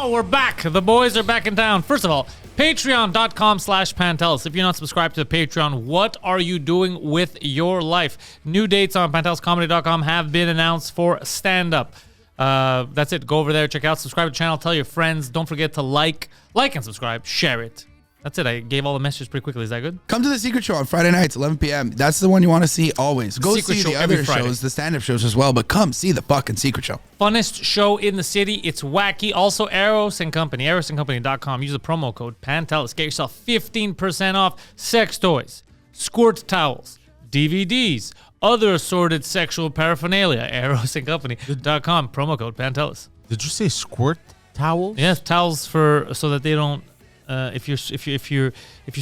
Oh, we're back. The boys are back in town. First of all, patreon.com/Pantelis. If you're not subscribed to the Patreon, what are you doing with your life? New dates on panteliscomedy.com have been announced for stand-up. That's it. Go over there, check out, subscribe to the channel, tell your friends. Don't forget to like and subscribe, share it. That's it. I gave all the messages pretty quickly. Is that good? Come to the Secret Show on Friday nights, 11 p.m. That's the one you want to see always. Go Secret see Show the every other Friday. shows, the stand-up shows as well, but come see the fucking Secret Show. Funnest show in the city. It's wacky. Also, Eros and Company. ErosandCompany.com. Use the promo code Pantelis. Get yourself 15% off sex toys, squirt towels, DVDs, other assorted sexual paraphernalia. ErosandCompany.com. Promo code Pantelis. Did you say squirt towels? Yes, towels so that they don't. If you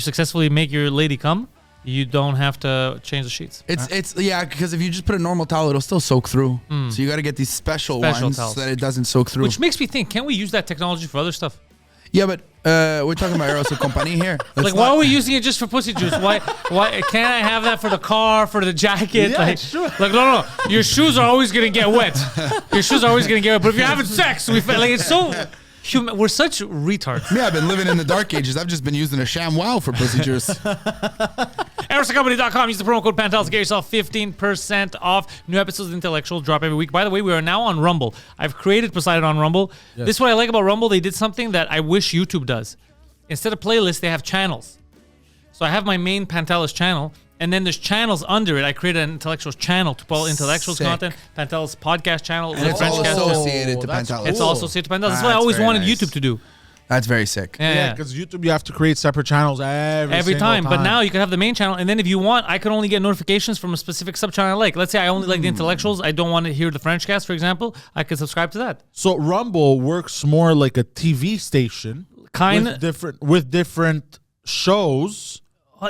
successfully make your lady come, you don't have to change the sheets. It's because if you just put a normal towel, it'll still soak through. So you got to get these special ones towels. so that it doesn't soak through. Which makes me think, can't we use that technology for other stuff? Yeah, but we're talking about Eros and Company here. Why are we using it just for pussy juice? Why can't I have that for the car, for the jacket? Yeah, sure. No. Your shoes are always gonna get wet. But if you're having sex, it's so. We're such retards. Yeah, I've been living in the dark ages. I've just been using a ShamWow for pussy juice. ErosandCompany.com. Use the promo code Pantelis. Get yourself 15% off. New episodes of Intellectual drop every week. By the way, we are now on Rumble. I've created Poseidon on Rumble. Yes. This is what I like about Rumble. They did something that I wish YouTube does. Instead of playlists, they have channels. So I have my main Pantelis channel, and then there's channels under it. I created an Intellectuals channel to pull Intellectuals content, Pantelis podcast channel, and it's all associated to Pantelis. It's all associated to Pantelis. That's what I always wanted YouTube to do. That's very sick. Yeah, because YouTube, you have to create separate channels every time. But now you can have the main channel, and then if you want, I can only get notifications from a specific sub-channel I like. Let's say I only like the Intellectuals. I don't want to hear the French cast, for example. I can subscribe to that. So Rumble works more like a TV station. With different shows.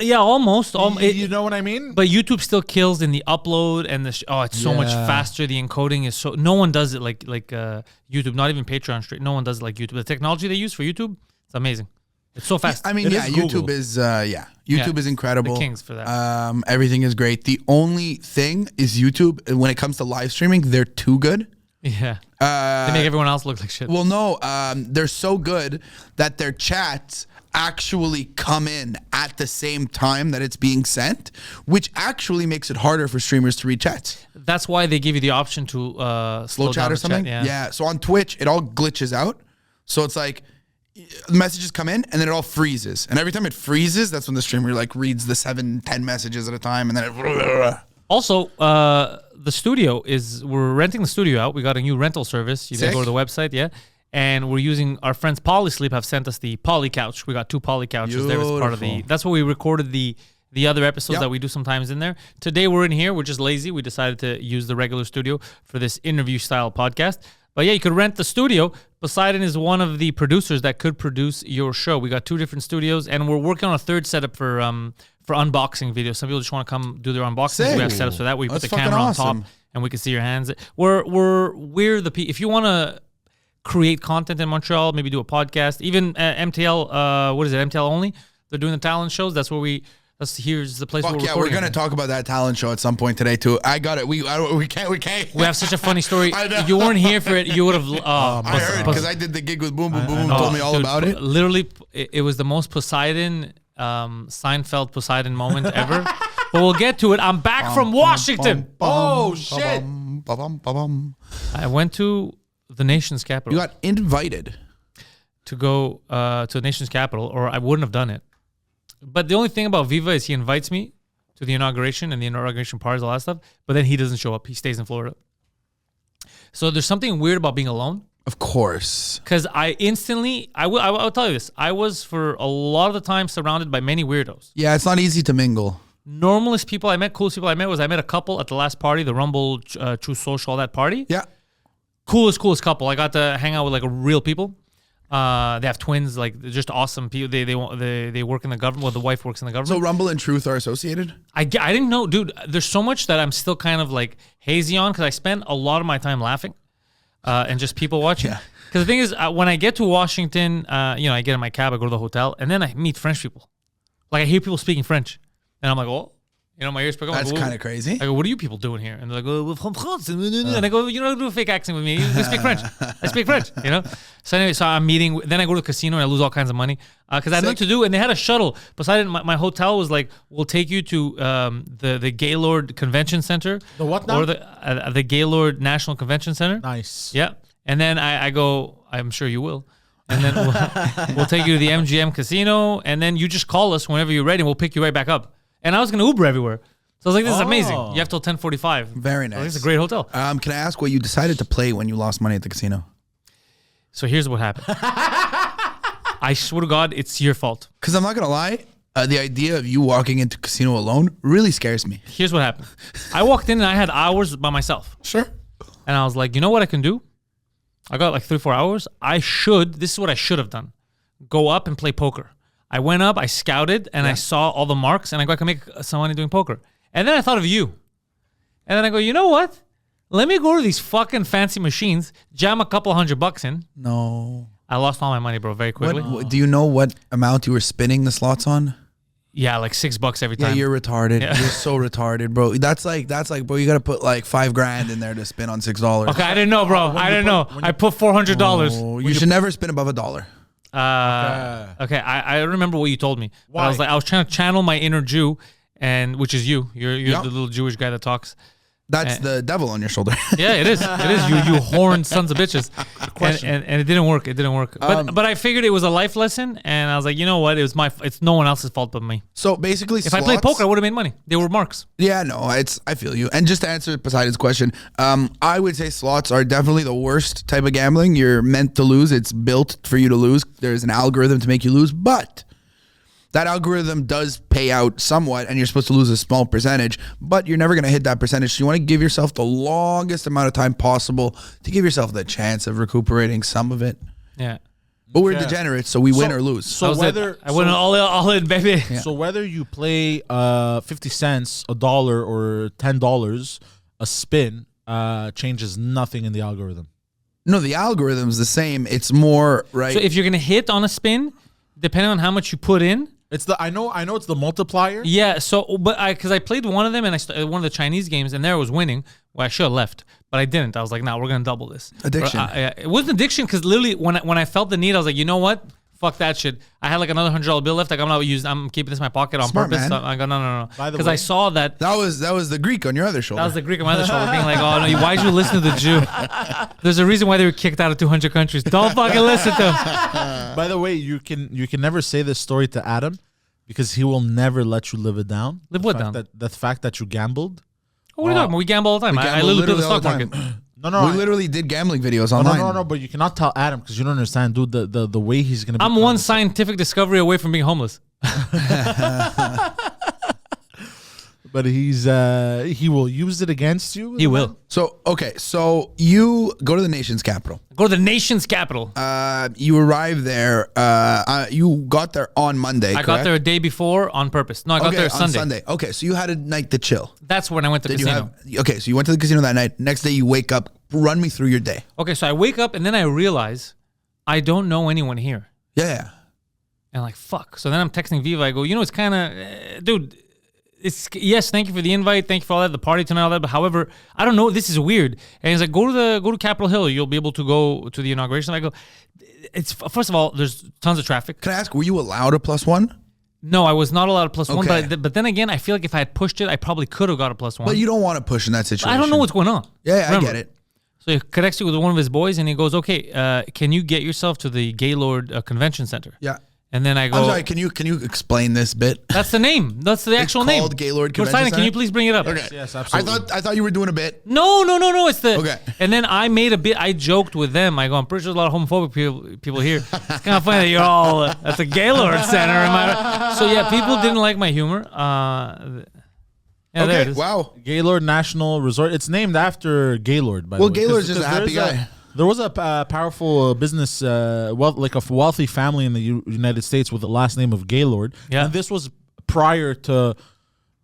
Yeah, almost. You know what I mean? But YouTube still kills in the upload and it's so much faster. The encoding is so. No one does it like YouTube. Not even Patreon straight. No one does it like YouTube. The technology they use for YouTube, it's amazing. It's so fast. Yeah, YouTube is YouTube is incredible. The kings for that. Everything is great. The only thing is YouTube. When it comes to live streaming, they're too good. Yeah. They make everyone else look like shit. Well, no, they're so good that their chats actually come in at the same time that it's being sent, which actually makes it harder for streamers to read chats. That's why they give you the option to slow chat or something. Yeah. So on Twitch, it all glitches out. So it's like messages come in and then it all freezes. And every time it freezes, that's when the streamer reads the 7-10 messages at a time, and then it. Also, the studio we're renting the studio out. We got a new rental service. You can go to the website, and we're using our friends Polysleep have sent us the Poly Couch. We got 2 Poly Couches there as part of that's what we recorded the other episodes that we do sometimes in there. Today we're in here. We're just lazy. We decided to use the regular studio for this interview style podcast. But yeah, you could rent the studio. Poseidon is one of the producers that could produce your show. We got 2 different studios, and we're working on a 3rd setup for unboxing videos. Some people just want to come do their unboxings. We have setups for that. We put the camera on top, and we can see your hands. We're if you want to create content in Montreal, maybe do a podcast, even MTL, MTL only? They're doing the talent shows. That's where here's the place where we're recording. We're going to talk about that talent show at some point today too. I got it. We can't. We have such a funny story. You weren't here for it. You would have. I heard because I did the gig with Boom Boom Boom. Told me all about it. Literally, it was the most Poseidon, Seinfeld Poseidon moment ever. But we'll get to it. I'm back from Washington. Oh shit! I went to the nation's capital. You got invited to go to the nation's capital, or I wouldn't have done it. But the only thing about Viva is he invites me to the inauguration and the inauguration parties, all that stuff, but then he doesn't show up. He stays in Florida. So there's something weird about being alone. Of course. Because I will tell you this, I was for a lot of the time surrounded by many weirdos. Yeah, it's not easy to mingle. Normalest people I met, coolest people I met I met a couple at the last party, the Rumble, True Social, all that party. Yeah. Coolest couple. I got to hang out with real people. They have twins, they're just awesome people. They work in the government. Well, the wife works in the government. So Rumble and Truth are associated? I didn't know, dude. There's so much that I'm still kind of hazy on because I spend a lot of my time laughing and just people watching. Yeah. Because the thing is, when I get to Washington, I get in my cab, I go to the hotel, and then I meet French people. I hear people speaking French, and I'm like, oh. You know, my ears perk up. That's kind of crazy. I go, what are you people doing here? And they're like, we're from France. And I go, you don't do a fake accent with me. You speak French. I speak French, you know? So anyway, so I'm meeting. Then I go to the casino and I lose all kinds of money because I had nothing to do. And they had a shuttle. Poseidon, my hotel was like, we'll take you to the Gaylord Convention Center. The what now? Or the Gaylord National Convention Center. Nice. Yeah. And then I go, I'm sure you will. And then we'll take you to the MGM casino. And then you just call us whenever you're ready and we'll pick you right back up. And I was going to Uber everywhere. So I was like, this is amazing. You have till 10:45. Very nice. It's a great hotel. Can I ask what you decided to play when you lost money at the casino? So here's what happened. I swear to God, it's your fault. Because I'm not going to lie, the idea of you walking into casino alone really scares me. Here's what happened. I walked in and I had hours by myself. Sure. And I was like, you know what I can do? I got like 3-4 hours. This is what I should have done. Go up and play poker. I went up, I scouted, and I saw all the marks, and I go, I can make some money doing poker. And then I thought of you. And then I go, you know what? Let me go to these fucking fancy machines, jam a couple $100 in. No. I lost all my money, bro, very quickly. Do you know what amount you were spinning the slots on? Yeah, like $6 every time. Yeah, you're retarded. Yeah. You're so retarded, bro. That's like, bro, you got to put like $5,000 in there to spin on $6. Okay, I didn't know, bro. I didn't know. I put $400. Oh, you should never spin above $1. Okay. I remember what you told me. Why? I was trying to channel my inner Jew, and which is you. You're the little Jewish guy that talks. That's the devil on your shoulder. Yeah, it is. It is. You horned sons of bitches. And it didn't work. It didn't work. But I figured it was a life lesson, and I was like, you know what? It's no one else's fault but me. So basically, if I played poker, I would have made money. They were marks. Yeah, no, I feel you. And just to answer Poseidon's question, I would say slots are definitely the worst type of gambling. You're meant to lose. It's built for you to lose. There's an algorithm to make you lose, but that algorithm does pay out somewhat, and you're supposed to lose a small percentage, but you're never going to hit that percentage. So you want to give yourself the longest amount of time possible to give yourself the chance of recuperating some of it. Yeah. But we're degenerates, so we win or lose. So I went all in, baby. Yeah. So whether you play 50 cents, $1, or $10, a spin changes nothing in the algorithm. No, the algorithm's the same. It's more, right? So if you're going to hit on a spin, depending on how much you put in, I know it's the multiplier. Yeah, so because I played one of them and one of the Chinese games and there I was winning. Well, I should have left, but I didn't. I was like, nah, we're gonna double this. Addiction. It wasn't addiction because literally when I felt the need, I was like, you know what? Fuck that shit. I had like another $100 bill left. Like I'm keeping this in my pocket on Smart, purpose. man. So I go no. By the Because way, I saw that. That was the Greek on your other shoulder. That was the Greek on my other shoulder being like, oh no, why'd you listen to the Jew? There's a reason why they were kicked out of 200 countries. Don't fucking listen to him. By the way, you can never say this story to Adam because he will never let you live it down. Live what down? The fact that you gambled. Oh, what are you talking about? We gamble all the time. I literally build the stock market. No, we literally did gambling videos online. No, but you cannot tell Adam because you don't understand, dude, the way he's going to be. I'm one scientific discovery away from being homeless. But he will use it against you. He will. So, okay, so you go to the nation's capital. Go to the nation's capital. You arrive there. You got there on Monday, I got there a day before on purpose. No, I got there Sunday. Okay, so you had a night to chill. That's when I went to the casino. Okay, so you went to the casino that night. Next day you wake up. Run me through your day. Okay, so I wake up and then I realize I don't know anyone here. Yeah. And I'm like, fuck. So then I'm texting Viva. I go, it's kind of, dude, yes, thank you for the invite. Thank you for all that, the party tonight, all that. But however, I don't know. This is weird. And he's like, go to Capitol Hill. You'll be able to go to the inauguration. I go, first of all, there's tons of traffic. Can I ask, were you allowed a +1? No, I was not allowed a +1. Okay. But then again, I feel like if I had pushed it, I probably could have got a +1. But you don't want to push in that situation. I don't know what's going on. Yeah, I get it. So he connects you with one of his boys, and he goes, okay, can you get yourself to the Gaylord Convention Center? Yeah. And then I go, I'm sorry, can you explain this bit? That's the name. That's the actual name. It's called Gaylord Convention Poseidon, Center? can you please bring it up? Okay. Yes, absolutely. I thought you were doing a bit. No. It's the... Okay. And then I made a bit, I joked with them. I go, I'm pretty sure there's a lot of homophobic people here. It's kind of funny that you're all at the Gaylord Center. So yeah, people didn't like my humor. Yeah, there it Okay, is. wow. Gaylord National Resort. It's named after Gaylord, by the way. Well, Gaylord's just a happy guy. There was a powerful business, like a wealthy family in the United States with the last name of Gaylord. Yeah. And this was prior to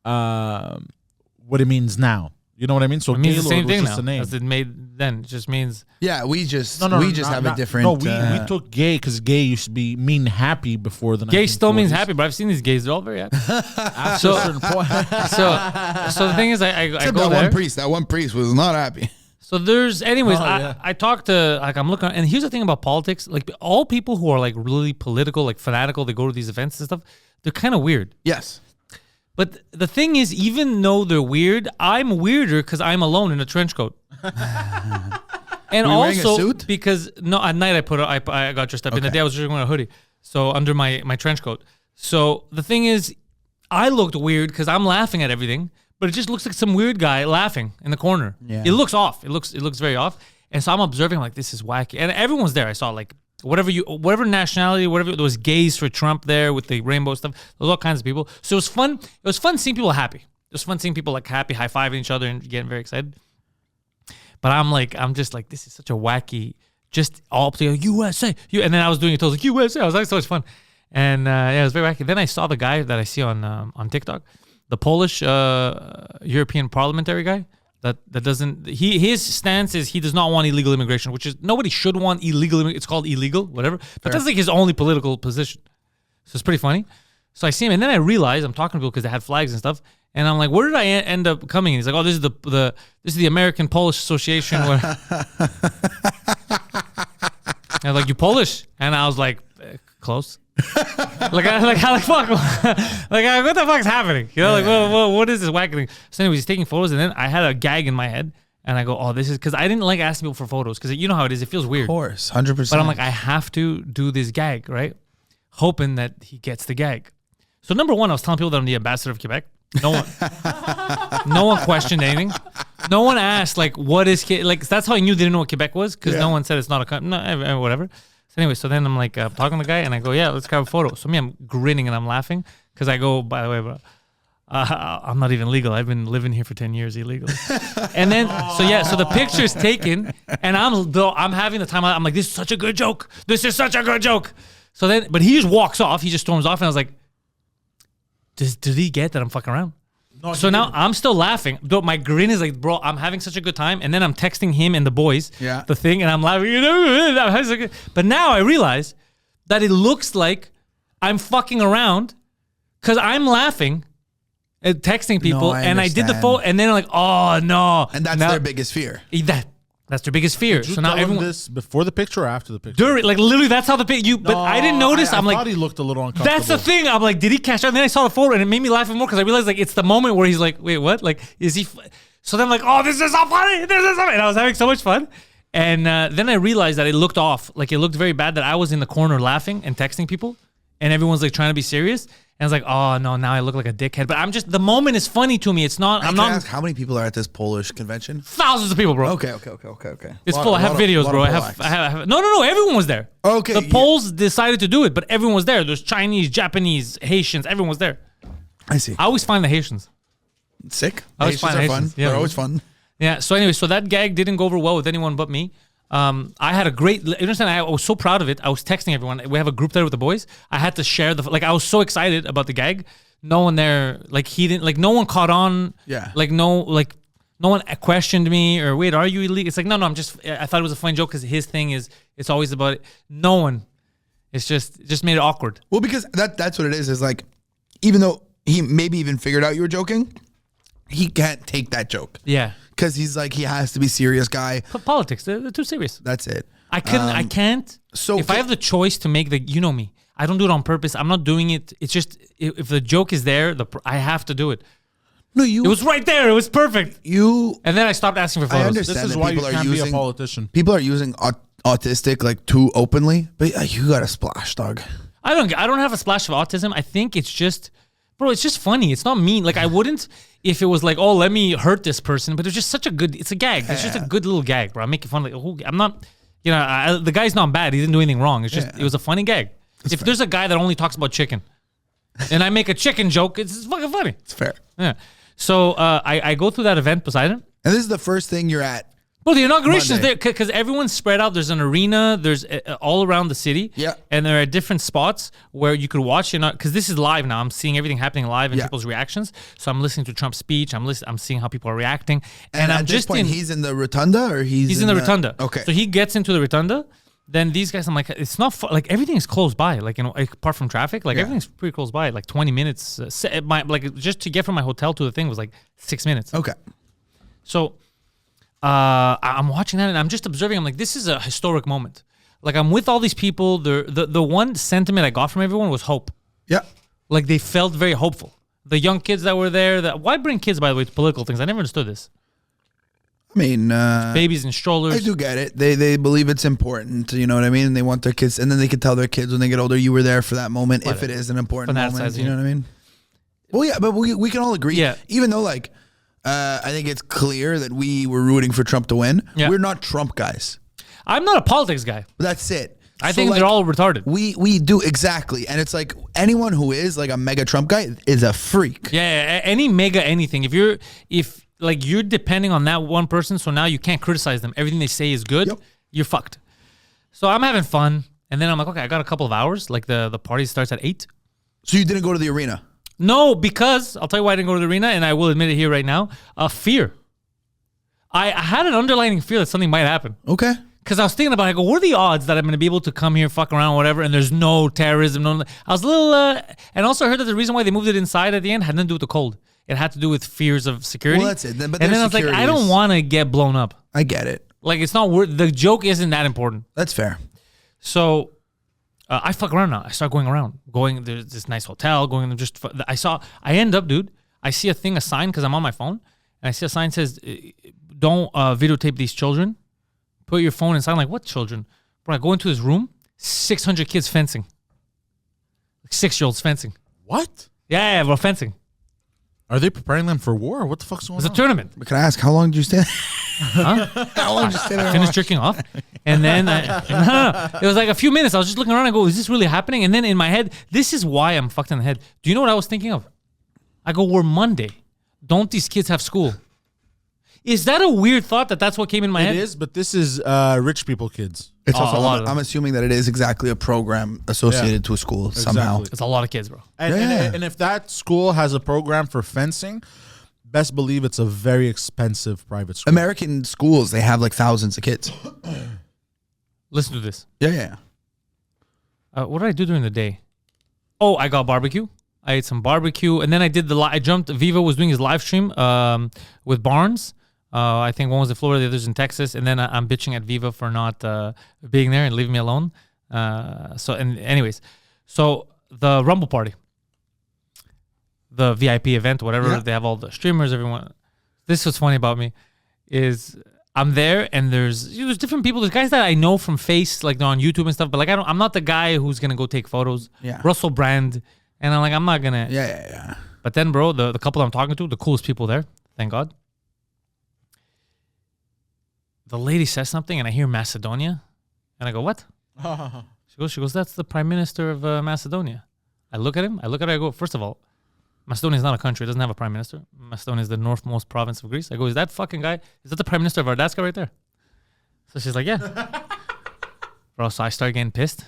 what it means now. You know what I mean? So It means Gaylord the same was thing just now. a name. As it made then. It just means we just have a different. No, we took gay because gay used to mean happy before the. Gay still means happy, but I've seen these gays; they're all very happy. So, a certain point. so the thing is, I go there. That one priest was not happy. So I talk to, like, I'm looking, and here's the thing about politics, like, all people who are, like, really political, like, fanatical, they go to these events and stuff, they're kind of weird. Yes. But the thing is, even though they're weird, I'm weirder because I'm alone in a trench coat. And Were you wearing also, a suit? because, no, at night I got dressed up. In the day I was just wearing a hoodie. So, under my trench coat. So, the thing is, I looked weird because I'm laughing at everything. But it just looks like some weird guy laughing in the corner. Yeah. It looks off. It looks very off. And so I'm observing, I'm like, this is wacky. And everyone's there. I saw, like, whatever nationality, whatever, there was gays for Trump there with the rainbow stuff. There was all kinds of people. So it was fun. It was fun seeing people happy. It was fun seeing people, like, happy, high-fiving each other and getting very excited. But I'm just like, this is such a wacky, just all up to USA. And then I was doing it. I was like, USA. I was like, so much fun. And it was very wacky. Then I saw the guy that I see on TikTok. The Polish European parliamentary guy that doesn't, his stance is he does not want illegal immigration, which is, nobody should want illegal immigration. It's called illegal, whatever. But that's like his only political position. So it's pretty funny. So I see him, and then I realize I'm talking to people because they had flags and stuff, and I'm like, where did I end up coming? And he's like, oh, this is the American Polish Association. Where I was like, you Polish? And I was like, close. Fuck, like what the fuck's happening? You know, like what is this wacky thing? So anyways, he's taking photos, and then I had a gag in my head, and I go, oh, this is because I didn't like asking people for photos because you know how it is, it feels weird. Of course, 100%. But I'm like, I have to do this gag, right? Hoping that he gets the gag. So number one, I was telling people that I'm the ambassador of Quebec. No one questioned anything. No one asked like, what is like? That's how I knew they didn't know what Quebec was because no one said it's not a country. No, whatever. So anyway, so then I'm like talking to the guy, and I go, yeah, let's grab a photo. So I'm grinning and I'm laughing because I go, by the way, bro, I'm not even legal. I've been living here for 10 years illegally. And then, so the picture's taken, and I'm having the time. I'm like, this is such a good joke. This is such a good joke. So then, but he just walks off. He just storms off, and I was like, did he get that I'm fucking around? No, so now I'm still laughing. Though my grin is like, bro, I'm having such a good time. And then I'm texting him and the boys the thing, and I'm laughing. But now I realize that it looks like I'm fucking around because I'm laughing at texting people, and I did the photo, and then I'm like, oh no. And that's their biggest fear. That's their biggest fear. Did you tell him this before the picture or after the picture? During, like literally, that's how the picture. But I didn't notice. I I'm like, thought he looked a little uncomfortable. That's the thing. I'm like, did he catch up? And then I saw the photo, and it made me laugh even more because I realized like it's the moment where he's like, wait, what? Like, is he? So then I'm like, oh, this is so funny. This is so funny. And I was having so much fun. And then I realized that it looked off. Like it looked very bad that I was in the corner laughing and texting people, and everyone's like trying to be serious. And I was like, oh no, now I look like a dickhead. But I'm just, the moment is funny to me. It's not. I'm not. Ask how many people are at this Polish convention? Thousands of people, bro. Okay. It's full. I have videos, bro. I have. No. Everyone was there. Okay. The Poles decided to do it, but everyone was there. There's Chinese, Japanese, Haitians. Everyone was there. I see. I always find the Haitians sick. I always find Haitians are fun. Yeah, they're always fun. Yeah. So anyway, so that gag didn't go over well with anyone but me. I had a great, you understand, I was so proud of it. I was texting everyone. We have a group there with the boys. I had to share I was so excited about the gag. No one there, no one caught on. Yeah. No one questioned me or, wait, are you illegal? It's like, no, I thought it was a funny joke because his thing is, it's always about it. No one. It just made it awkward. Well, because that's what it is like, even though he maybe even figured out you were joking, he can't take that joke. Yeah. Because he's like, he has to be serious guy. But politics, they're too serious. That's it. I can't. So if I have the choice to make you know me, I don't do it on purpose. I'm not doing it. It's just, if the joke is there, I have to do it. No, it was right there. It was perfect. And then I stopped asking for photos. I understand this is why you can't be a politician. People are using autistic like too openly, but you got a splash, dog. I don't have a splash of autism. I think it's just, bro, it's just funny. It's not mean. Like I wouldn't if it was like, oh, let me hurt this person. But it's just such a good, it's a gag. It's just a good little gag, bro. I'm making fun of I'm not, the guy's not bad. He didn't do anything wrong. It's just, it was a funny gag. If there's a guy that only talks about chicken and I make a chicken joke, it's fucking funny. It's fair. Yeah. So I go through that event, Poseidon. And this is the first thing you're at Well, the inauguration is Monday. there because everyone's spread out. There's an arena. There's all around the city. Yeah. And there are different spots where you could watch. Because this is live now. I'm seeing everything happening live and people's reactions. So I'm listening to Trump's speech. I'm seeing how people are reacting. And I'm at just this point, he's in the rotunda, or he's in the rotunda. Okay. So he gets into the rotunda. Then these guys, I'm like, it's not like everything is close by. Like, apart from traffic, like everything's pretty close by. Like 20 minutes. Just to get from my hotel to the thing was like 6 minutes. Okay. So I'm watching that and I'm just observing. I'm like, this is a historic moment. Like, I'm with all these people. The one sentiment I got from everyone was hope. Yeah. Like, they felt very hopeful. The young kids that were there. Why bring kids, by the way, to political things? I never understood this. I mean, babies and strollers. I do get it. They believe it's important. You know what I mean? And they want their kids, and then they can tell their kids when they get older, you were there for that moment, if it is an important moment. You know what I mean? Well, yeah, but we can all agree. Yeah. Even though, like, I think it's clear that we were rooting for Trump to win. Yeah. We're not Trump guys. I'm not a politics guy. That's it. I think they're all retarded. We do, exactly. And it's like anyone who is like a mega Trump guy is a freak. Yeah, any mega anything. If you're depending on that one person, so now you can't criticize them. Everything they say is good. Yep. You're fucked. So I'm having fun, and then I'm like, okay, I got a couple of hours. Like the party starts at 8. So you didn't go to the arena? No, because I'll tell you why I didn't go to the arena, and I will admit it here right now. Fear. I had an underlying fear that something might happen. Okay. Because I was thinking about it, I go, what are the odds that I'm going to be able to come here, fuck around, whatever, and there's no terrorism? I was a little, and also I heard that the reason why they moved it inside at the end had nothing to do with the cold. It had to do with fears of security. Well, that's it. But and then I was like, I don't want to get blown up. I get it. Like, it's not worth, the joke isn't that important. That's fair. So I fuck around now. I start going around, there's this nice hotel, I end up, dude, I see a sign, because I'm on my phone, and I see a sign that says, don't videotape these children. Put your phone inside. I'm like, what children? Bro, I go into his room, 600 kids fencing. Like 6-year-olds fencing. What? Yeah, bro, fencing. Are they preparing them for war? What the fuck's going on? It's a tournament. But can I ask, how long did you stay there? Huh? How long did you stay there? I finished jerking off. And then, no. It was like a few minutes. I was just looking around and go, is this really happening? And then in my head, this is why I'm fucked in the head. Do you know what I was thinking of? I go, we're Monday. Don't these kids have school? Is that a weird thought that's what came in my head? It is, but this is rich people kids. It's also a lot of them. I'm assuming that it is exactly a program associated to a school somehow. Exactly. It's a lot of kids, bro. And if that school has a program for fencing, best believe it's a very expensive private school. American schools, they have like thousands of kids. Listen to this. Yeah. What did I do during the day? Oh, I got barbecue. I ate some barbecue, and then I did I jumped. Viva was doing his live stream with Barnes. I think one was in Florida, the other's in Texas, and then I'm bitching at Viva for not being there and leaving me alone. Anyways, the Rumble Party, the VIP event, whatever, they have all the streamers, everyone. This was funny about me is I'm there and there's different people. There's guys that I know from Face, like they're on YouTube and stuff, but like I'm not the guy who's gonna go take photos. Yeah. Russell Brand, and I'm like, I'm not gonna. Yeah. But then, bro, the couple I'm talking to, the coolest people there, thank God. The lady says something, and I hear Macedonia, and I go, what? She goes, that's the Prime Minister of Macedonia. I look at him, I go, first of all, Macedonia is not a country, it doesn't have a Prime Minister. Macedonia is the northmost province of Greece. I go, is that fucking guy, is that the Prime Minister of Ardatska right there? So she's like, yeah. Bro, so I start getting pissed,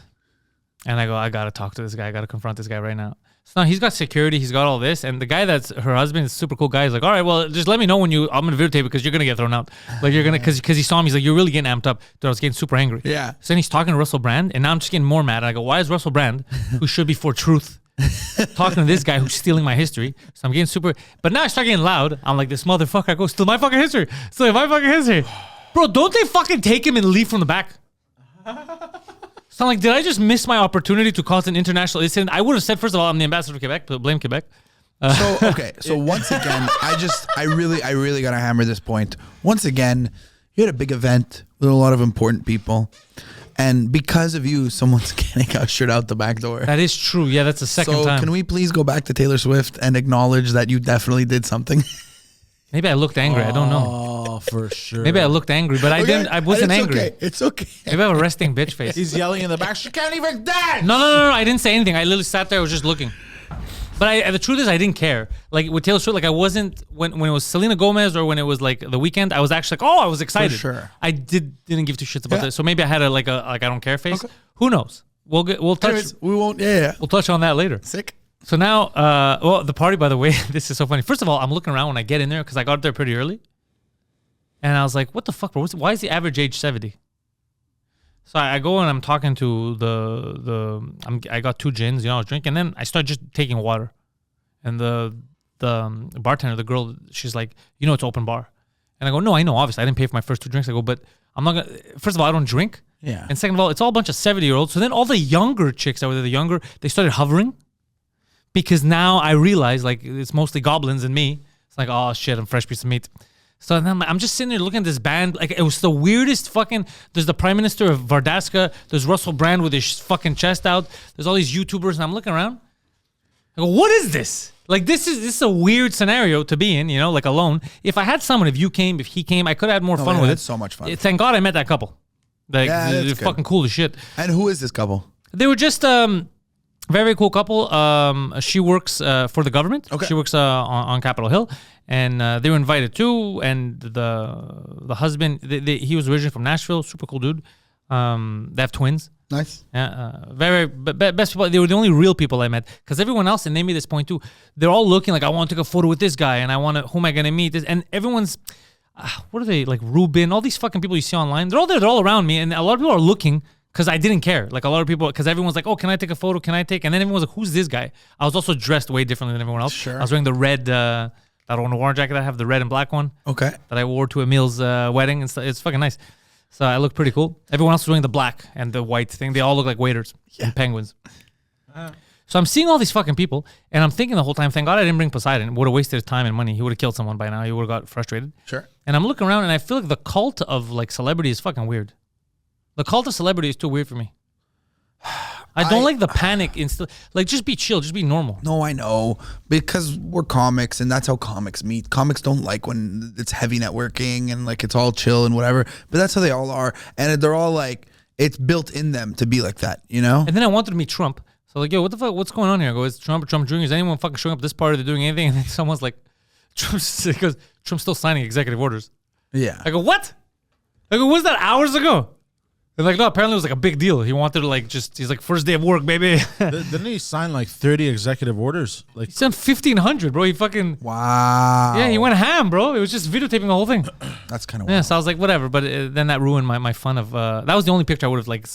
and I go, I gotta talk to this guy, I gotta confront this guy right now. So now he's got security, he's got all this, and the guy that's her husband is a super cool guy. He's like, all right, well, just let me know when I'm gonna videotape it because you're gonna get thrown out. Like you're gonna, because he saw me, he's like, you're really getting amped up. Dude, I was getting super angry. Yeah. So then he's talking to Russell Brand, and now I'm just getting more mad. And I go, why is Russell Brand, who should be for truth, talking to this guy who's stealing my history? So I'm getting super, but now I start getting loud. I'm like, this motherfucker, I go, steal my fucking history. Steal my fucking history. Bro, don't they fucking take him and leave from the back? So I'm like, did I just miss my opportunity to cause an international incident? I would have said, first of all, I'm the ambassador of Quebec, but blame Quebec. So once again, I really gotta hammer this point. Once again, you had a big event with a lot of important people, and because of you, someone's getting ushered out the back door. That is true. Yeah, that's the second time. Can we please go back to Taylor Swift and acknowledge that you definitely did something? Maybe I looked angry. I don't know. Oh, for sure. Maybe I looked angry, but I didn't. I wasn't angry. Okay. It's okay. Maybe I have a resting bitch face. He's yelling in the back, she can't even dance! No. I didn't say anything. I literally sat there. I was just looking. But the truth is, I didn't care. Like with Taylor Swift, like I wasn't when it was Selena Gomez or when it was like The Weeknd. I was actually like, I was excited. For sure. I didn't give two shits about this. So maybe I had a I don't care face. Okay. Who knows? We'll touch. Anyways, we won't. Yeah. We'll touch on that later. Sick. So now, the party. By the way, this is so funny. First of all, I'm looking around when I get in there because I got there pretty early, and I was like, "What the fuck, bro? Why is the average age 70?" So I go and I'm talking to I got 2 gins, I was drinking, and then I start just taking water, and the bartender, the girl, she's like, it's open bar, and I go, no, I know, obviously I didn't pay for my first 2 drinks. I go, but I'm not gonna. First of all, I don't drink. Yeah. And second of all, it's all a bunch of 70-year-olds. So then all the younger chicks that were there, they started hovering, because now I realize like it's mostly goblins and me. It's like, oh shit, I'm a fresh piece of meat. So then I'm just sitting there looking at this band. Like, it was the weirdest fucking. There's the Prime Minister of Vardaska. There's Russell Brand with his fucking chest out. There's all these YouTubers, and I'm looking around. I go, what is this? Like, this is a weird scenario to be in, like alone. If I had someone, if he came, I could have had more fun with it. So much fun. Thank God I met that couple. Like, they're fucking cool as shit. And who is this couple? They were just very, very cool couple. She works for the government. Okay. She works on Capitol Hill, and they were invited too. And the husband, he was originally from Nashville. Super cool dude. They have twins. Nice. Yeah, very best people. They were the only real people I met, because everyone else, and they made this point too. They're all looking like, I want to take a photo with this guy, and who am I gonna meet? And everyone's. What are they, like Ruben? All these fucking people you see online, they're all there. They're all around me, and a lot of people are looking because I didn't care. Like a lot of people, because everyone's like, "Oh, can I take a photo? Can I take?" And then everyone was like, "Who's this guy?" I was also dressed way differently than everyone else. Sure. I was wearing the red, that one war jacket. I have the red and black one. Okay. That I wore to Emil's wedding, and it's fucking nice. So I look pretty cool. Everyone else was wearing the black and the white thing. They all look like waiters and penguins. So I'm seeing all these fucking people, and I'm thinking the whole time, thank God I didn't bring Poseidon. Would have wasted his time and money. He would have killed someone by now. He would have got frustrated. Sure. And I'm looking around, and I feel like the cult of like celebrity is fucking weird. The cult of celebrity is too weird for me. I don't like the panic. Like, just be chill. Just be normal. No, I know. Because we're comics, and that's how comics meet. Comics don't like when it's heavy networking and like it's all chill and whatever. But that's how they all are. And they're all like, it's built in them to be like that, And then I wanted to meet Trump. So like, yo, what the fuck? What's going on here? I go, is Trump or Trump Jr.? Is anyone fucking showing up this party? They're doing anything? And then someone's like, Trump's still signing executive orders. Yeah. I go, what? I go, was that hours ago? They're like, no, apparently it was like a big deal. He wanted to like he's like, first day of work, baby. Didn't he sign like 30 executive orders? Like, He sent 1,500, bro. He fucking, Wow. yeah, he went ham, bro. It was just videotaping the whole thing. That's kind of Yeah, wild. so I was like, whatever. But then that ruined my fun of, that was the only picture I would have like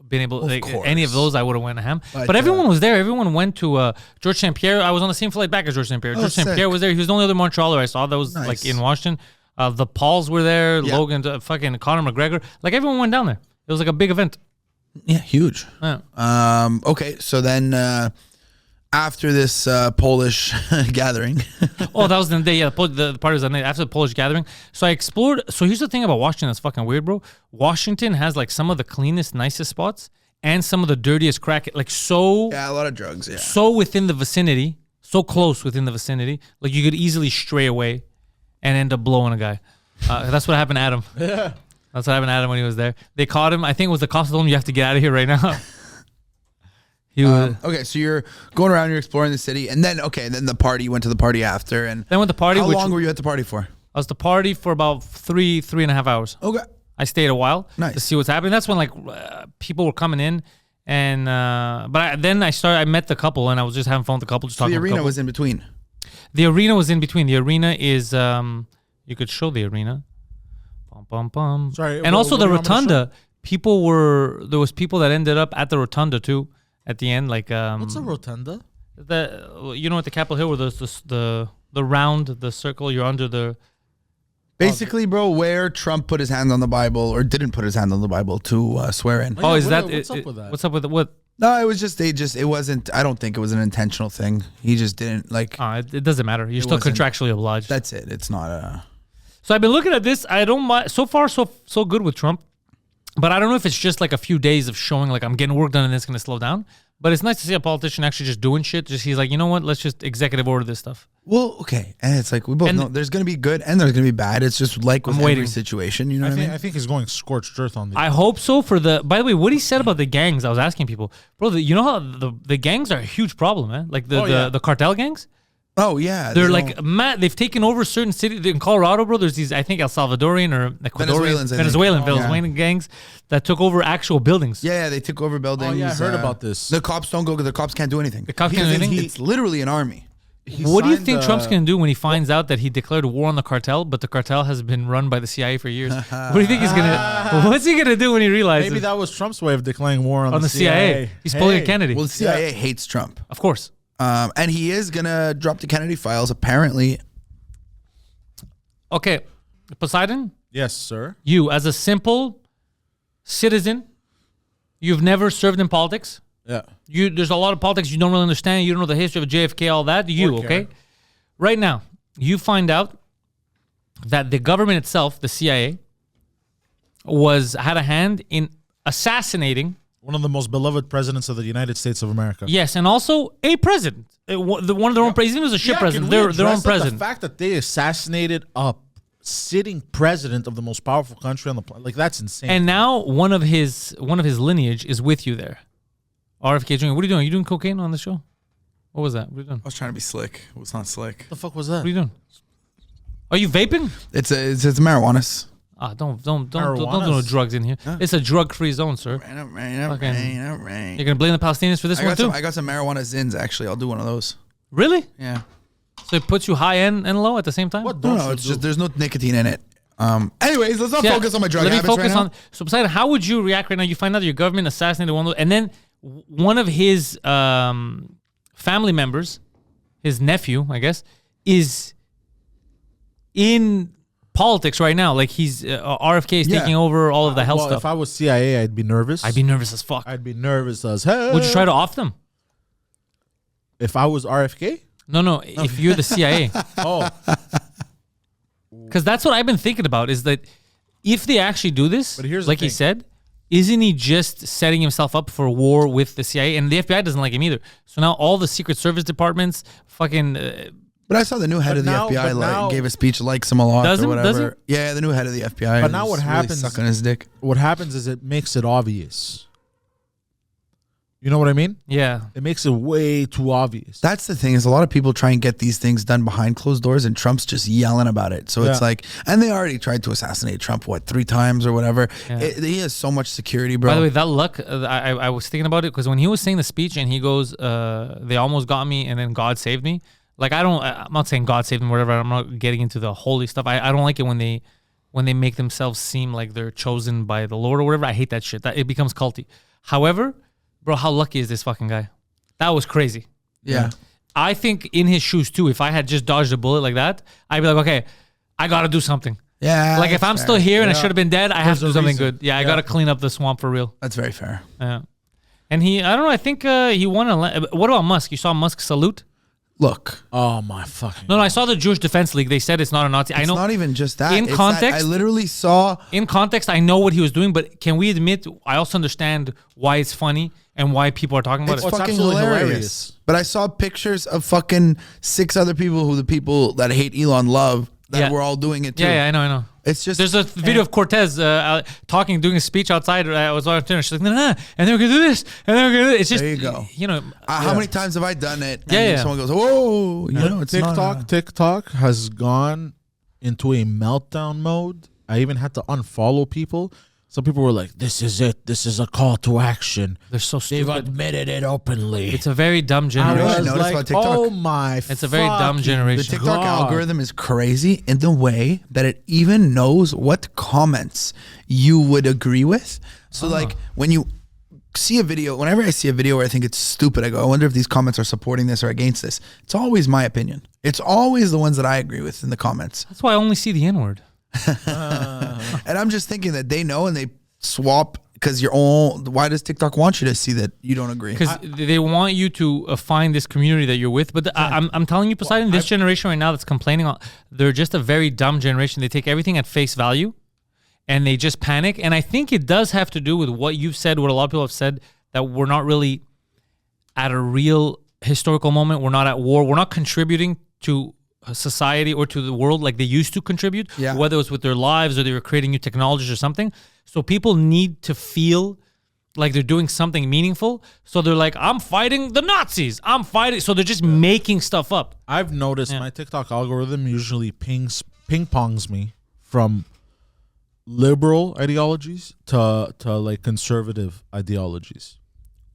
been able, like course. any of those I would have went ham. But, But everyone was there. Everyone went to George St. Pierre. I was on the same flight back as George St. Pierre. George St. sick. Pierre was there. He was the only other Montrealer I saw that was Nice. like in Washington. The Pauls were there. Yeah. Logan, fucking Conor McGregor. Like everyone went down there. It was like a big event. Yeah, huge. Yeah. Okay, so then after this Polish gathering, Oh, that was the day. Yeah, the party was the night after the Polish gathering. So I explored. So here's the thing about Washington that's fucking weird, bro. Washington has like some of the cleanest, nicest spots and some of the dirtiest crack. Like so, yeah, a lot of drugs. Yeah, so within the vicinity, so close within the vicinity. Like you could easily stray away and end up blowing a guy. That's what happened to Adam. yeah. That's what happened to Adam when he was there. They caught him. I think it was the cops told him, you have to get out of here right now. He was. okay, so you're going around, you're exploring the city, and then then the party. You went to the party after, and Then went the party. how which long were you at the party for? I was the party for about three and a half hours. Okay, I stayed a while Nice. to see what's happening. That's when like people were coming in, and then I met the couple, and I was just having fun with the couple, just so talking. the with the arena couple. was in between. The arena was in between. The arena is you could show the arena. Bum, bum, bum. Sorry, and also what the do you want me to rotunda. There was people that ended up at the rotunda too at the end. Like What's a rotunda? at the Capitol Hill where there's the round, the circle. You're under the. Basically, bro, where Trump put his hand on the Bible or didn't put his hand on the Bible to swear in. Oh, yeah, is that what's up with that? What's up with what? No, it was just it wasn't. I don't think it was an intentional thing. He just didn't like. It doesn't matter. You're still wasn't. contractually obliged. That's it. It's not a. So I've been looking at this. I don't mind. So far, so good with Trump. But I don't know if it's just like a few days of showing like I'm getting work done and it's going to slow down. But it's nice to see a politician actually just doing shit. Just he's like, you know what? Let's just executive order this stuff. Well, okay, and it's like we both know there's going to be good and there's going to be bad. It's just like with every situation, you know what I mean? I think he's going scorched earth on the. I hope so. By the way, what he said about the gangs, I was asking people, bro. You know how the gangs are a huge problem, man. Like the cartel gangs. Oh yeah, they're like mad. They've taken over certain cities in Colorado, bro. There's these, I think, El Salvadorian or Ecuadorian, Venezuelan gangs that took over actual buildings. Yeah, they took over buildings. Oh yeah, I heard about this. The cops don't go. The cops can't do anything. The cops can't do anything. It's literally an army. What do you think Trump's going to do when he finds out that he declared war on the cartel, but the cartel has been run by the CIA for years? What do you think he's going to... What's he going to do when he realizes... Maybe that was Trump's way of declaring war on the CIA. He's pulling a Kennedy. Well, the CIA hates Trump. Of course. And he is going to drop the Kennedy files, apparently. Okay. Poseidon? Yes, sir. You, as a simple citizen, you've never served in politics? Yeah. There's a lot of politics you don't really understand. You don't know the history of JFK, all that. Okay? Right now, you find out that the government itself, the CIA, had a hand in assassinating one of the most beloved presidents of the United States of America. Yes, and also a president. One of their own president. Even was a shit president. Their own president. The fact that they assassinated a sitting president of the most powerful country on the planet, like that's insane. And now one of his lineage is with you there. RFK Jr. What are you doing? Are you doing cocaine on the show? What was that? What are you doing? I was trying to be slick. It was not slick. What the fuck was that? What are you doing? Are you vaping? It's marijuana. Don't do no drugs in here. Huh? It's a drug-free zone, sir. You're gonna blame the Palestinians for this one too? I got some marijuana zins actually. I'll do one of those. Really? Yeah. So it puts you high and low at the same time? No, it's just there's no nicotine in it. Anyways, let's not focus on my drug habits right now. So Poseidon, how would you react right now? You find out that your government assassinated one of those, and then one of his family members, his nephew, I guess, is in politics right now. Like he's RFK is taking over all of the health stuff. If I was CIA, I'd be nervous. I'd be nervous as fuck. I'd be nervous as hell. Would you try to off them? If I was RFK? No. If you're the CIA. Oh. Because that's what I've been thinking about, is that if they actually do this, but here's like he said, isn't he just setting himself up for war with the CIA? And the FBI doesn't like him either. So now all the Secret Service departments fucking... but I saw the new head of the FBI gave a speech, likes him a lot or whatever. Does it? Yeah, the new head of the FBI. But now what happens... Really sucking his dick. What happens is it makes it obvious. You know what I mean? Yeah. It makes it way too obvious. That's the thing, is a lot of people try and get these things done behind closed doors, and Trump's just yelling about it. So it's like, and they already tried to assassinate Trump, 3 times or whatever. Yeah. He has so much security, bro. By the way, that luck, I was thinking about it, because when he was saying the speech and he goes, they almost got me and then God saved me. Like, I'm not saying God saved him or whatever. I'm not getting into the holy stuff. I don't like it when they make themselves seem like they're chosen by the Lord or whatever. I hate that shit. It becomes culty. However, bro, how lucky is this fucking guy? That was crazy. Yeah. I think in his shoes too, if I had just dodged a bullet like that, I'd be like, okay, I got to do something. Yeah. Like if I'm still here and I should have been dead, I have to do something good. Yeah, I got to clean up the swamp for real. That's very fair. Yeah. And I don't know, I think he won what about Musk? You saw Musk salute? Look. Oh my fucking... No, I saw the Jewish Defense League. They said it's not a Nazi. I know. It's not even just that. In context, I literally saw... In context, I know what he was doing, but can we admit, I also understand why it's funny and why people are talking about it. It's fucking hilarious. But I saw pictures of fucking 6 other people who the people that hate Elon love that were all doing it too. Yeah, I know. It's just... There's a video of Cortez doing a speech outside. I was on dinner. She's like, nah, and then we're going to do this, and then we're going to do this. It's just... There you go. You know... How many times have I done it? And someone goes, whoa! You know, it's TikTok has gone into a meltdown mode. I even had to unfollow people. Some people were like, this is it. This is a call to action. They're so stupid. They've admitted it openly. It's a very dumb generation. About TikTok? Oh my! It's a very dumb generation. The TikTok algorithm is crazy in the way that it even knows what comments you would agree with. So like when you see a video, whenever I see a video where I think it's stupid, I go, I wonder if these comments are supporting this or against this. It's always my opinion. It's always the ones that I agree with in the comments. That's why I only see the N-word. And I'm just thinking that they know and they swap, because why does TikTok want you to see that you don't agree? Because they want you to find this community that you're with. But I'm telling you, Poseidon, this generation right now that's complaining, they're just a very dumb generation. They take everything at face value and they just panic. And I think it does have to do with what you've said, what a lot of people have said, that we're not really at a real historical moment. We're not at war. We're not contributing to society or to the world like they used to contribute, whether it was with their lives or they were creating new technologies or something. So people need to feel like they're doing something meaningful. So they're like, I'm fighting the Nazis. I'm fighting. So they're just making stuff up. I've noticed my TikTok algorithm usually ping-pongs me from liberal ideologies to like conservative ideologies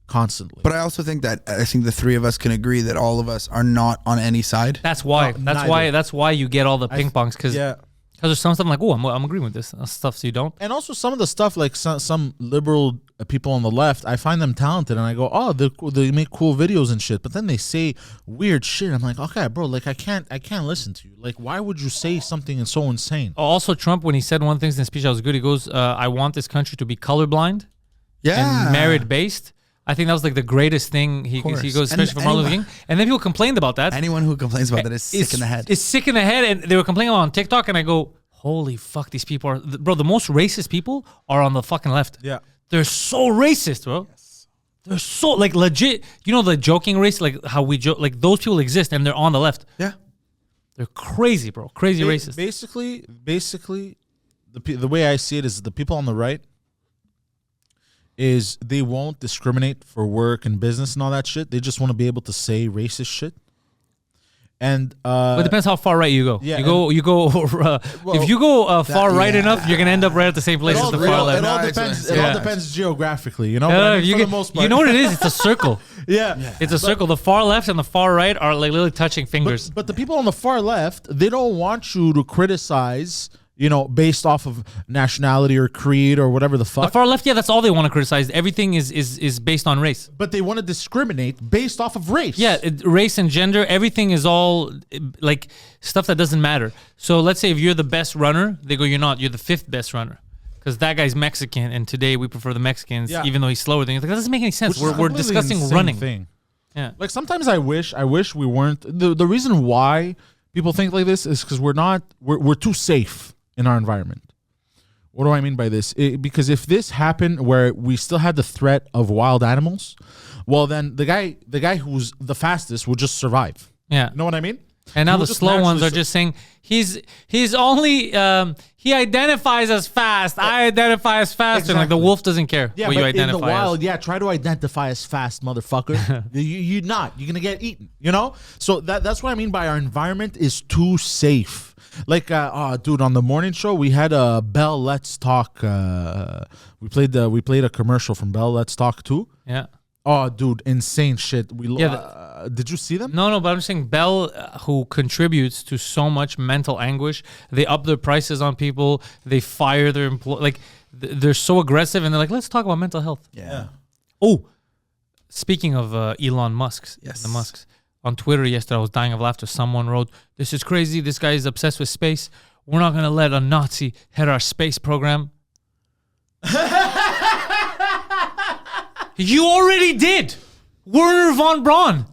constantly. But I also think the three of us can agree that all of us are not on any side. That's why. That's why you get all the ping pongs, because there's some stuff I'm like, oh, I'm agreeing with this stuff, so you don't. And also some of the stuff like some liberal people on the left, I find them talented, and I go, oh, they make cool videos and shit. But then they say weird shit. I'm like, okay, bro, like I can't listen to you. Like, why would you say something so insane? Also, Trump, when he said one thing in the speech that was good, he goes, I want this country to be colorblind and merit based. I think that was like the greatest thing. He goes, especially for Martin Luther King. And then people complained about that. Anyone who complains about that is sick in the head. It's sick in the head. And they were complaining about it on TikTok. And I go, holy fuck, these people are... Bro, the most racist people are on the fucking left. Yeah. They're so racist, bro. Yes. They're so, like, legit. You know the joking race? Like, how we joke? Like, those people exist and they're on the left. Yeah. They're crazy, bro. Crazy racist. Basically, the way I see it is the people on the right is they won't discriminate for work and business and all that shit. They just want to be able to say racist shit. And but it depends how far right you go. Yeah, you go. If you go far right enough, you're gonna end up right at the same place as the far left. It all depends geographically, you know. I mean, for the most part. You know what it is? It's a circle. Yeah, it's a circle. The far left and the far right are like literally touching fingers. But the people on the far left, they don't want you to criticize, you know, based off of nationality or creed or whatever the fuck. The far left, that's all they want to criticize. Everything is based on race. But they want to discriminate based off of race. Yeah, race and gender, everything is all like stuff that doesn't matter. So let's say if you're the best runner, they go, you're not. You're the fifth best runner. Because that guy's Mexican, and today we prefer the Mexicans, even though he's slower than you. Like, that doesn't make any sense. We're discussing running. Thing. Yeah. Like sometimes I wish we weren't. The reason why people think like this is because we're too safe in our environment. What do I mean by this? Because if this happened where we still had the threat of wild animals, well, then the guy who's the fastest will just survive. Yeah. You know what I mean? And now the slow ones are just saying he's only he identifies as fast. I identify as fast, exactly. And like the wolf doesn't care what you identify in the wild, try to identify as fast, motherfucker. You're gonna get eaten. You know. So that's what I mean by our environment is too safe. Like, dude, on the morning show we had a Bell Let's Talk. We played a commercial from Bell Let's Talk too. Yeah. Oh, dude, insane shit. Did you see them? No, but I'm saying Bell, who contributes to so much mental anguish, they up their prices on people. They fire their employees. Like, they're so aggressive, and they're like, let's talk about mental health. Yeah. Oh, speaking of Elon Musk's, yes. The Musks. On Twitter yesterday, I was dying of laughter. Someone wrote, this is crazy. This guy is obsessed with space. We're not going to let a Nazi head our space program. You already did. Werner von Braun.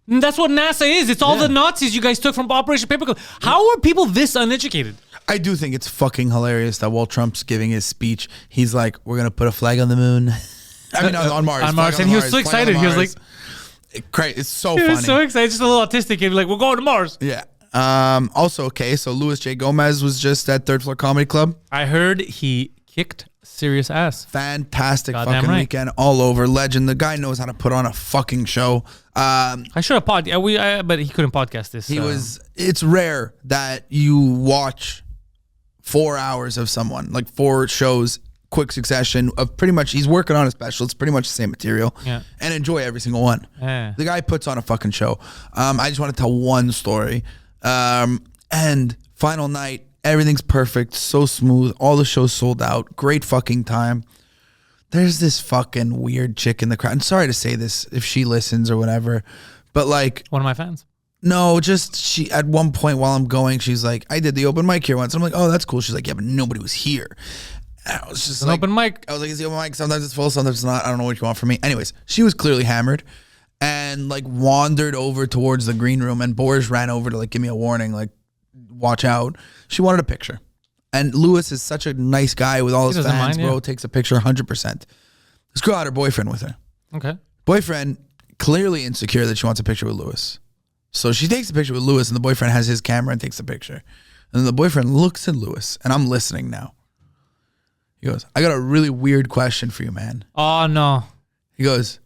And that's what NASA is. It's all the Nazis you guys took from Operation Paperclip. How are people this uneducated? I do think it's fucking hilarious that while Trump's giving his speech, he's like, we're going to put a flag on the moon. I mean, on Mars. On Mars. And he was so excited. He was like... Great. It's so funny. He was so excited. Just a little autistic kid. Like, we're going to Mars. Yeah. Also, okay, so Louis J. Gomez was just at Third Floor Comedy Club. I heard he kicked serious ass. Fantastic fucking weekend all over. Legend. The guy knows how to put on a fucking show. I should have but he couldn't podcast this. It's rare that you watch 4 hours of someone, like 4 shows, quick succession of pretty much, he's working on a special. It's pretty much the same material. Yeah. And enjoy every single one. Yeah. The guy puts on a fucking show. I just want to tell one story. And final night, everything's perfect, so smooth. All the shows sold out. Great fucking time. There's this fucking weird chick in the crowd. I'm sorry to say this if she listens or whatever, but like one of my fans. No, just she at one point while I'm going, she's like, I did the open mic here once. I'm like, oh, that's cool. She's like, yeah, but nobody was here. And I was just an open mic. I was like, it's the open mic. Sometimes it's full, sometimes it's not. I don't know what you want from me. Anyways, she was clearly hammered and like wandered over towards the green room, and Boris ran over to like give me a warning, like watch out. She wanted a picture. And Louis is such a nice guy with all his fans, bro. Takes a picture 100%. This girl had her boyfriend with her. Okay. Boyfriend clearly insecure that she wants a picture with Louis. So she takes a picture with Lewis, and the boyfriend has his camera and takes a picture. And then the boyfriend looks at Lewis, and I'm listening now. He goes, I got a really weird question for you, man. Oh, no. He goes,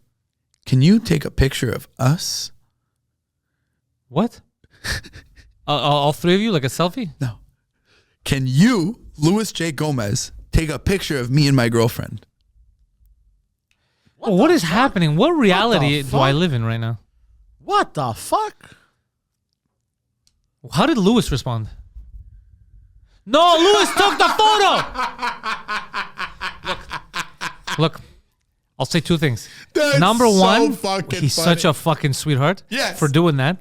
can you take a picture of us? What? All three of you, like a selfie? No. Can you, Louis J. Gomez, take a picture of me and my girlfriend? What is happening? What reality do I live in right now? What the fuck? How did Lewis respond? No, Lewis took the photo. Look, I'll say two things. That's Number so one, fucking he's funny. such a fucking sweetheart Yes. for doing that.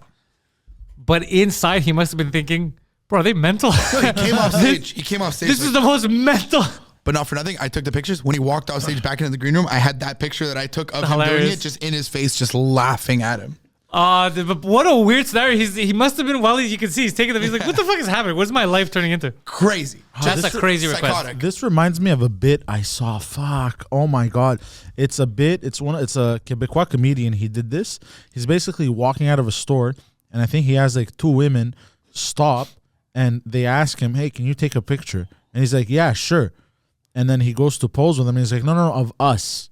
But inside, he must have been thinking, bro, are they mental? He came off stage. He came off stage. This is the most mental. But not for nothing. I took the pictures. When he walked off stage back into the green room, I had that picture that I took of him doing Hilarious. it, just in his face, just laughing at him. But what a weird scenario. He must have been, you can see, he's taking the, he's like, what the fuck is happening? What's my life turning into? Crazy. That's Just a crazy request. psychotic. This reminds me of a bit I saw. Fuck. Oh my god. It's a bit. It's a Quebecois comedian. He did this. He's basically walking out of a store, and I think he has like two women stop, and they ask him, "Hey, can you take a picture?" And he's like, "Yeah, sure." And then he goes to pose with them, and he's like, "No, of us."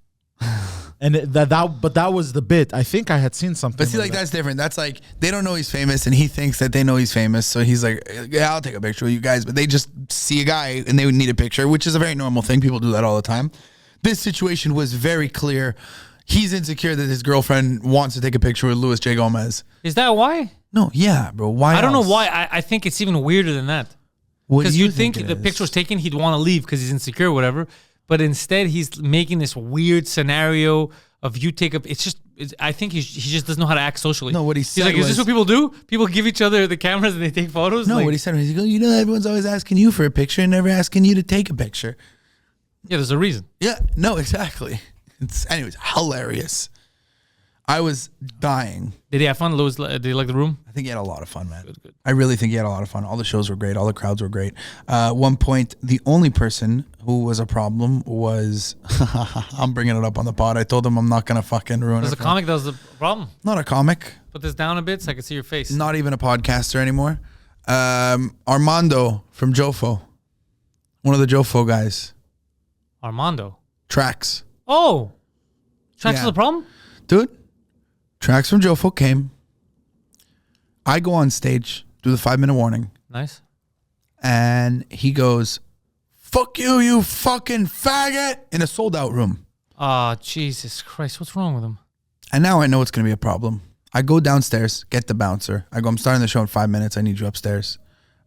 And that was the bit. I think I had seen something. But see, like that's different. That's like they don't know he's famous, and he thinks that they know he's famous. So he's like, "Yeah, I'll take a picture with you guys." But they just see a guy and they would need a picture, which is a very normal thing. People do that all the time. This situation was very clear. He's insecure that his girlfriend wants to take a picture with Louis J. Gomez. Is that why? No, yeah, bro. Why? I don't know else? why. I think it's even weirder than that. What do Because you you'd think it the is? picture was taken, he'd want to leave because he's insecure or whatever. But instead, he's making this weird scenario of you take up. I think he just doesn't know how to act socially. No, what he he's said like, is this was- what people do? People give each other the cameras and they take photos? No, Like, what he said was, he goes, you know, everyone's always asking you for a picture and never asking you to take a picture. yeah, there's a reason. Yeah, no, exactly. Anyways, hilarious. I was dying. Did he have fun? Louis, did he like the room? I think he had a lot of fun, man. Good. I really think he had a lot of fun. All the shows were great. All the crowds were great. One point, the only person who was a problem was, I'm bringing it up on the pod. I told him I'm not going to fucking ruin There's it. a comic that was the problem. Not a comic. Put this down a bit so I can see your face. Not even a podcaster anymore. Armando from Jofo. One of the Jofo guys. Armando. Tracks. Oh. Tracks Yeah. is the problem? Dude, Tracks from Jofo came. I go on stage, do the 5-minute warning, Nice. and he goes, "Fuck you, you fucking faggot," in a sold-out room. Oh, Jesus Christ. What's wrong with him? And now I know it's going to be a problem. I go downstairs, get the bouncer. I go, "I'm starting the show in 5 minutes. I need you upstairs."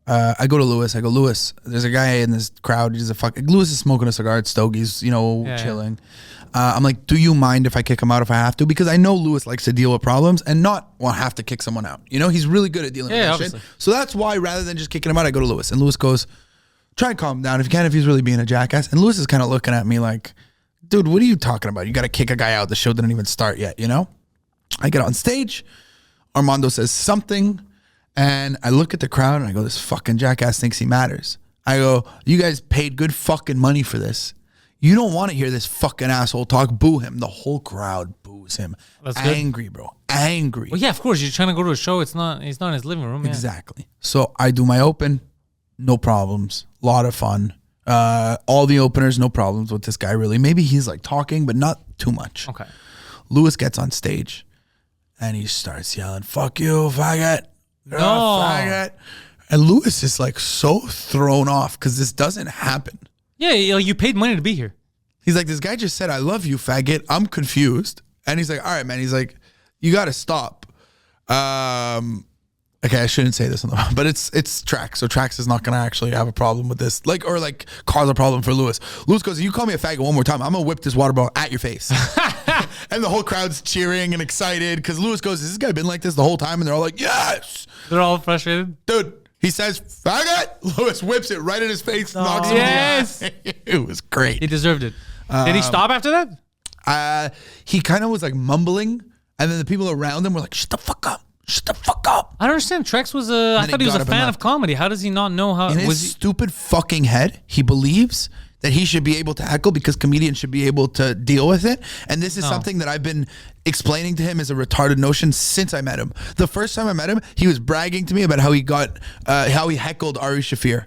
I go to Lewis. I go, "Lewis, there's a guy in this crowd. He's a fucking..." Lewis is smoking a cigar at Stogie's, chilling. I'm like, "Do you mind if I kick him out if I have to?" Because I know Lewis likes to deal with problems and not have to kick someone out. He's really good at dealing with that obviously. shit. So that's why rather than just kicking him out, I go to Lewis. And Lewis goes, "Try and calm him down if you can, if he's really being a jackass." And Lewis is kind of looking at me like, "Dude, what are you talking about? You got to kick a guy out. The show didn't even start yet, I get on stage. Armando says something. And I look at the crowd and I go, "This fucking jackass thinks he matters." I go, "You guys paid good fucking money for this. You don't want to hear this fucking asshole talk. Boo him." The whole crowd boos him. That's good. Angry, bro. Angry. Well, yeah, of course. You're trying to go to a show. He's not in his living room. Yeah. Exactly. So I do my open. No problems. A lot of fun. All the openers, no problems with this guy, really. Maybe he's like talking, but not too much. Okay. Lewis gets on stage and he starts yelling, "Fuck you, faggot. You're a No. faggot." And Lewis is like so thrown off because this doesn't happen. Yeah, you paid money to be here. He's like, "This guy just said, 'I love you, faggot.' I'm confused." And he's like, "All right, man." He's like, "You got to stop." Okay, I shouldn't say this on the, but it's Trax. So Trax is not going to actually have a problem with this, or cause a problem for Lewis. Lewis goes, "You call me a faggot one more time, I'm going to whip this water bottle at your face." And the whole crowd's cheering and excited because Lewis goes, "Has this guy been like this the whole time?" And they're all like, "Yes." They're all frustrated. Dude, he says, "Faggot." Lewis whips it right in his face, knocks him Yes. on the It was great. He deserved it. Did he stop after that? He kind of was like mumbling, and then the people around him were like, "Shut the fuck up. Shut the fuck up." I don't understand. Trex was I he thought he was got a up and fan left. of comedy. How does he not know how? In his Was he? stupid fucking head, he believes that he should be able to heckle because comedians should be able to deal with it. And this is something that I've been explaining to him as a retarded notion since I met him. The first time I met him, he was bragging to me about how he heckled Ari Shaffir.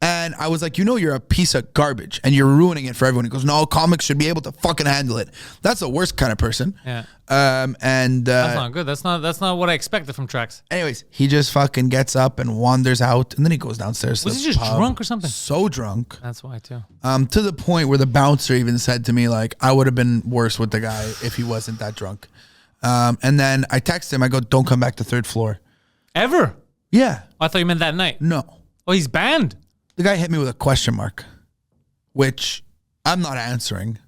And I was like, you're a piece of garbage and you're ruining it for everyone. He goes, no, comics should be able to fucking handle it. That's the worst kind of person. Yeah. And that's not good. That's not what I expected from Trax. Anyways, he just fucking gets up and wanders out, and then he goes downstairs. Was he just drunk or something? So drunk. That's why too. To the point where the bouncer even said to me, like, I would have been worse with the guy if he wasn't that drunk. And then I text him. I go, don't come back to third floor. Ever? Yeah. I thought you meant that night. No. Oh, he's banned. The guy hit me with a question mark, which I'm not answering.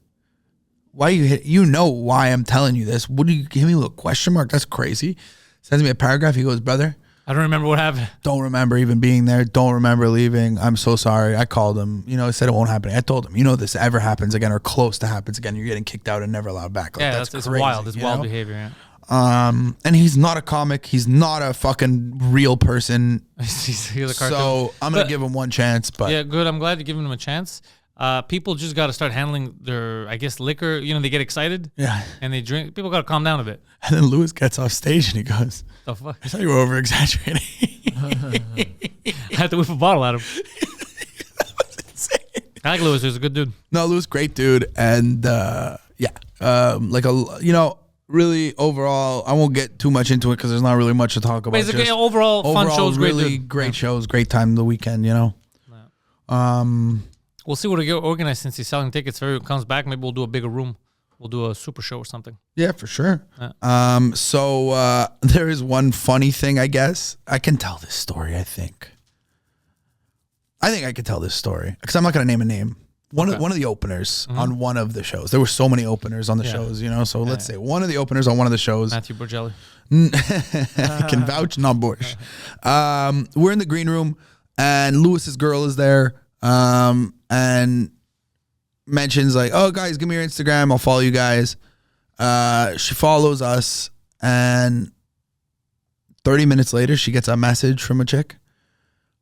Why you hit? You know why I'm telling you this. What do you hit me with a question mark? That's crazy. Sends me a paragraph. He goes, brother, I don't remember what happened. Don't remember even being there. Don't remember leaving. I'm so sorry. I called him. He said it won't happen. I told him, this ever happens again or close to happens again, you're getting kicked out and never allowed back. Like, yeah, it's crazy, wild. It's wild behavior. Yeah. And he's not a comic. He's not a fucking real person. He's a cartoon. So I'm going to give him one chance. But yeah, good. I'm glad you're giving him a chance. People just got to start handling their, I guess, liquor. They get excited. Yeah. And they drink. People got to calm down a bit. And then Lewis gets off stage and he goes, the fuck? I thought you were over-exaggerating. I had to whip a bottle at him. That was insane. I like Lewis. He's a good dude. No, Lewis, great dude. And really overall, I won't get too much into it because there's not really much to talk about. Basically, overall fun shows, really great shows, great time of the weekend, Yeah. We'll see what we get organized since he's selling tickets. If he comes back, maybe we'll do a bigger room. We'll do a super show or something. Yeah, for sure. Yeah. So there is one funny thing, I guess. I can tell this story, I think I could tell this story because I'm not going to name a name. One of the openers on one of the shows. There were so many openers on the shows, So let's say one of the openers on one of the shows. Matthew Borgelli. I can vouch, not Bush. We're in the green room, and Lewis's girl is there, and mentions like, "Oh, guys, give me your Instagram. I'll follow you guys." She follows us, and 30 minutes later, she gets a message from a chick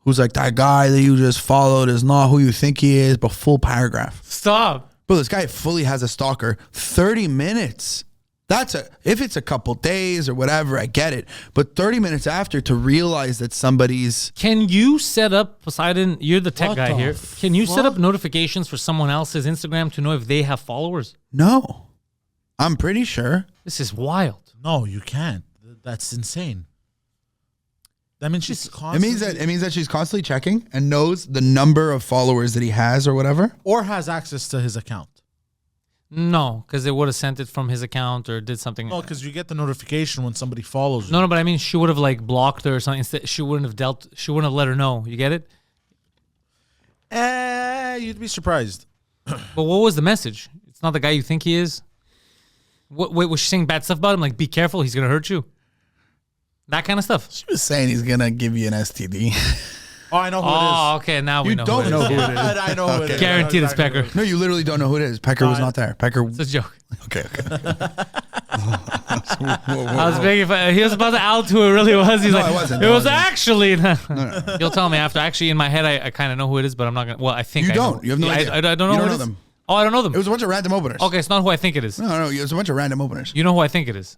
who's like, that guy that you just followed is not who you think he is, but full paragraph. Stop. Bro, this guy fully has a stalker. 30 minutes. If it's a couple days or whatever, I get it. But 30 minutes after to realize that somebody's... Can you set up, Poseidon, you're the tech guy here. Can you set up notifications for someone else's Instagram to know if they have followers? No. I'm pretty sure. This is wild. No, you can't. That's insane. That means she's constantly... It means that she's constantly checking and knows the number of followers that he has or whatever. Or has access to his account. No, because they would have sent it from his account or did something. No, because you get the notification when somebody follows you. No, but I mean, she would have blocked her or something. Instead, she wouldn't have let her know. You get it? You'd be surprised. But what was the message? It's not the guy you think he is. Wait, was she saying bad stuff about him? Like, be careful, he's gonna hurt you. That kind of stuff. She was saying he's gonna give you an STD. Oh, I know who it is. Oh, okay. Now we know. You don't know who it is. I know who it is. Guaranteed it's Pecker. No, you literally don't know who it is. Pecker was not there. Pecker. It's a joke. Okay. I was begging if he was about to out who it really was. He's like, I wasn't. It was actually. No. You'll tell me after. Actually, in my head, I kind of know who it is, but I'm not gonna. Well, I think you I don't. know. You have no idea. I don't know. You don't know them. Oh, I don't know them. It was a bunch of random openers. Okay, it's not who I think it is. No, it was a bunch of random openers. You know who I think it is.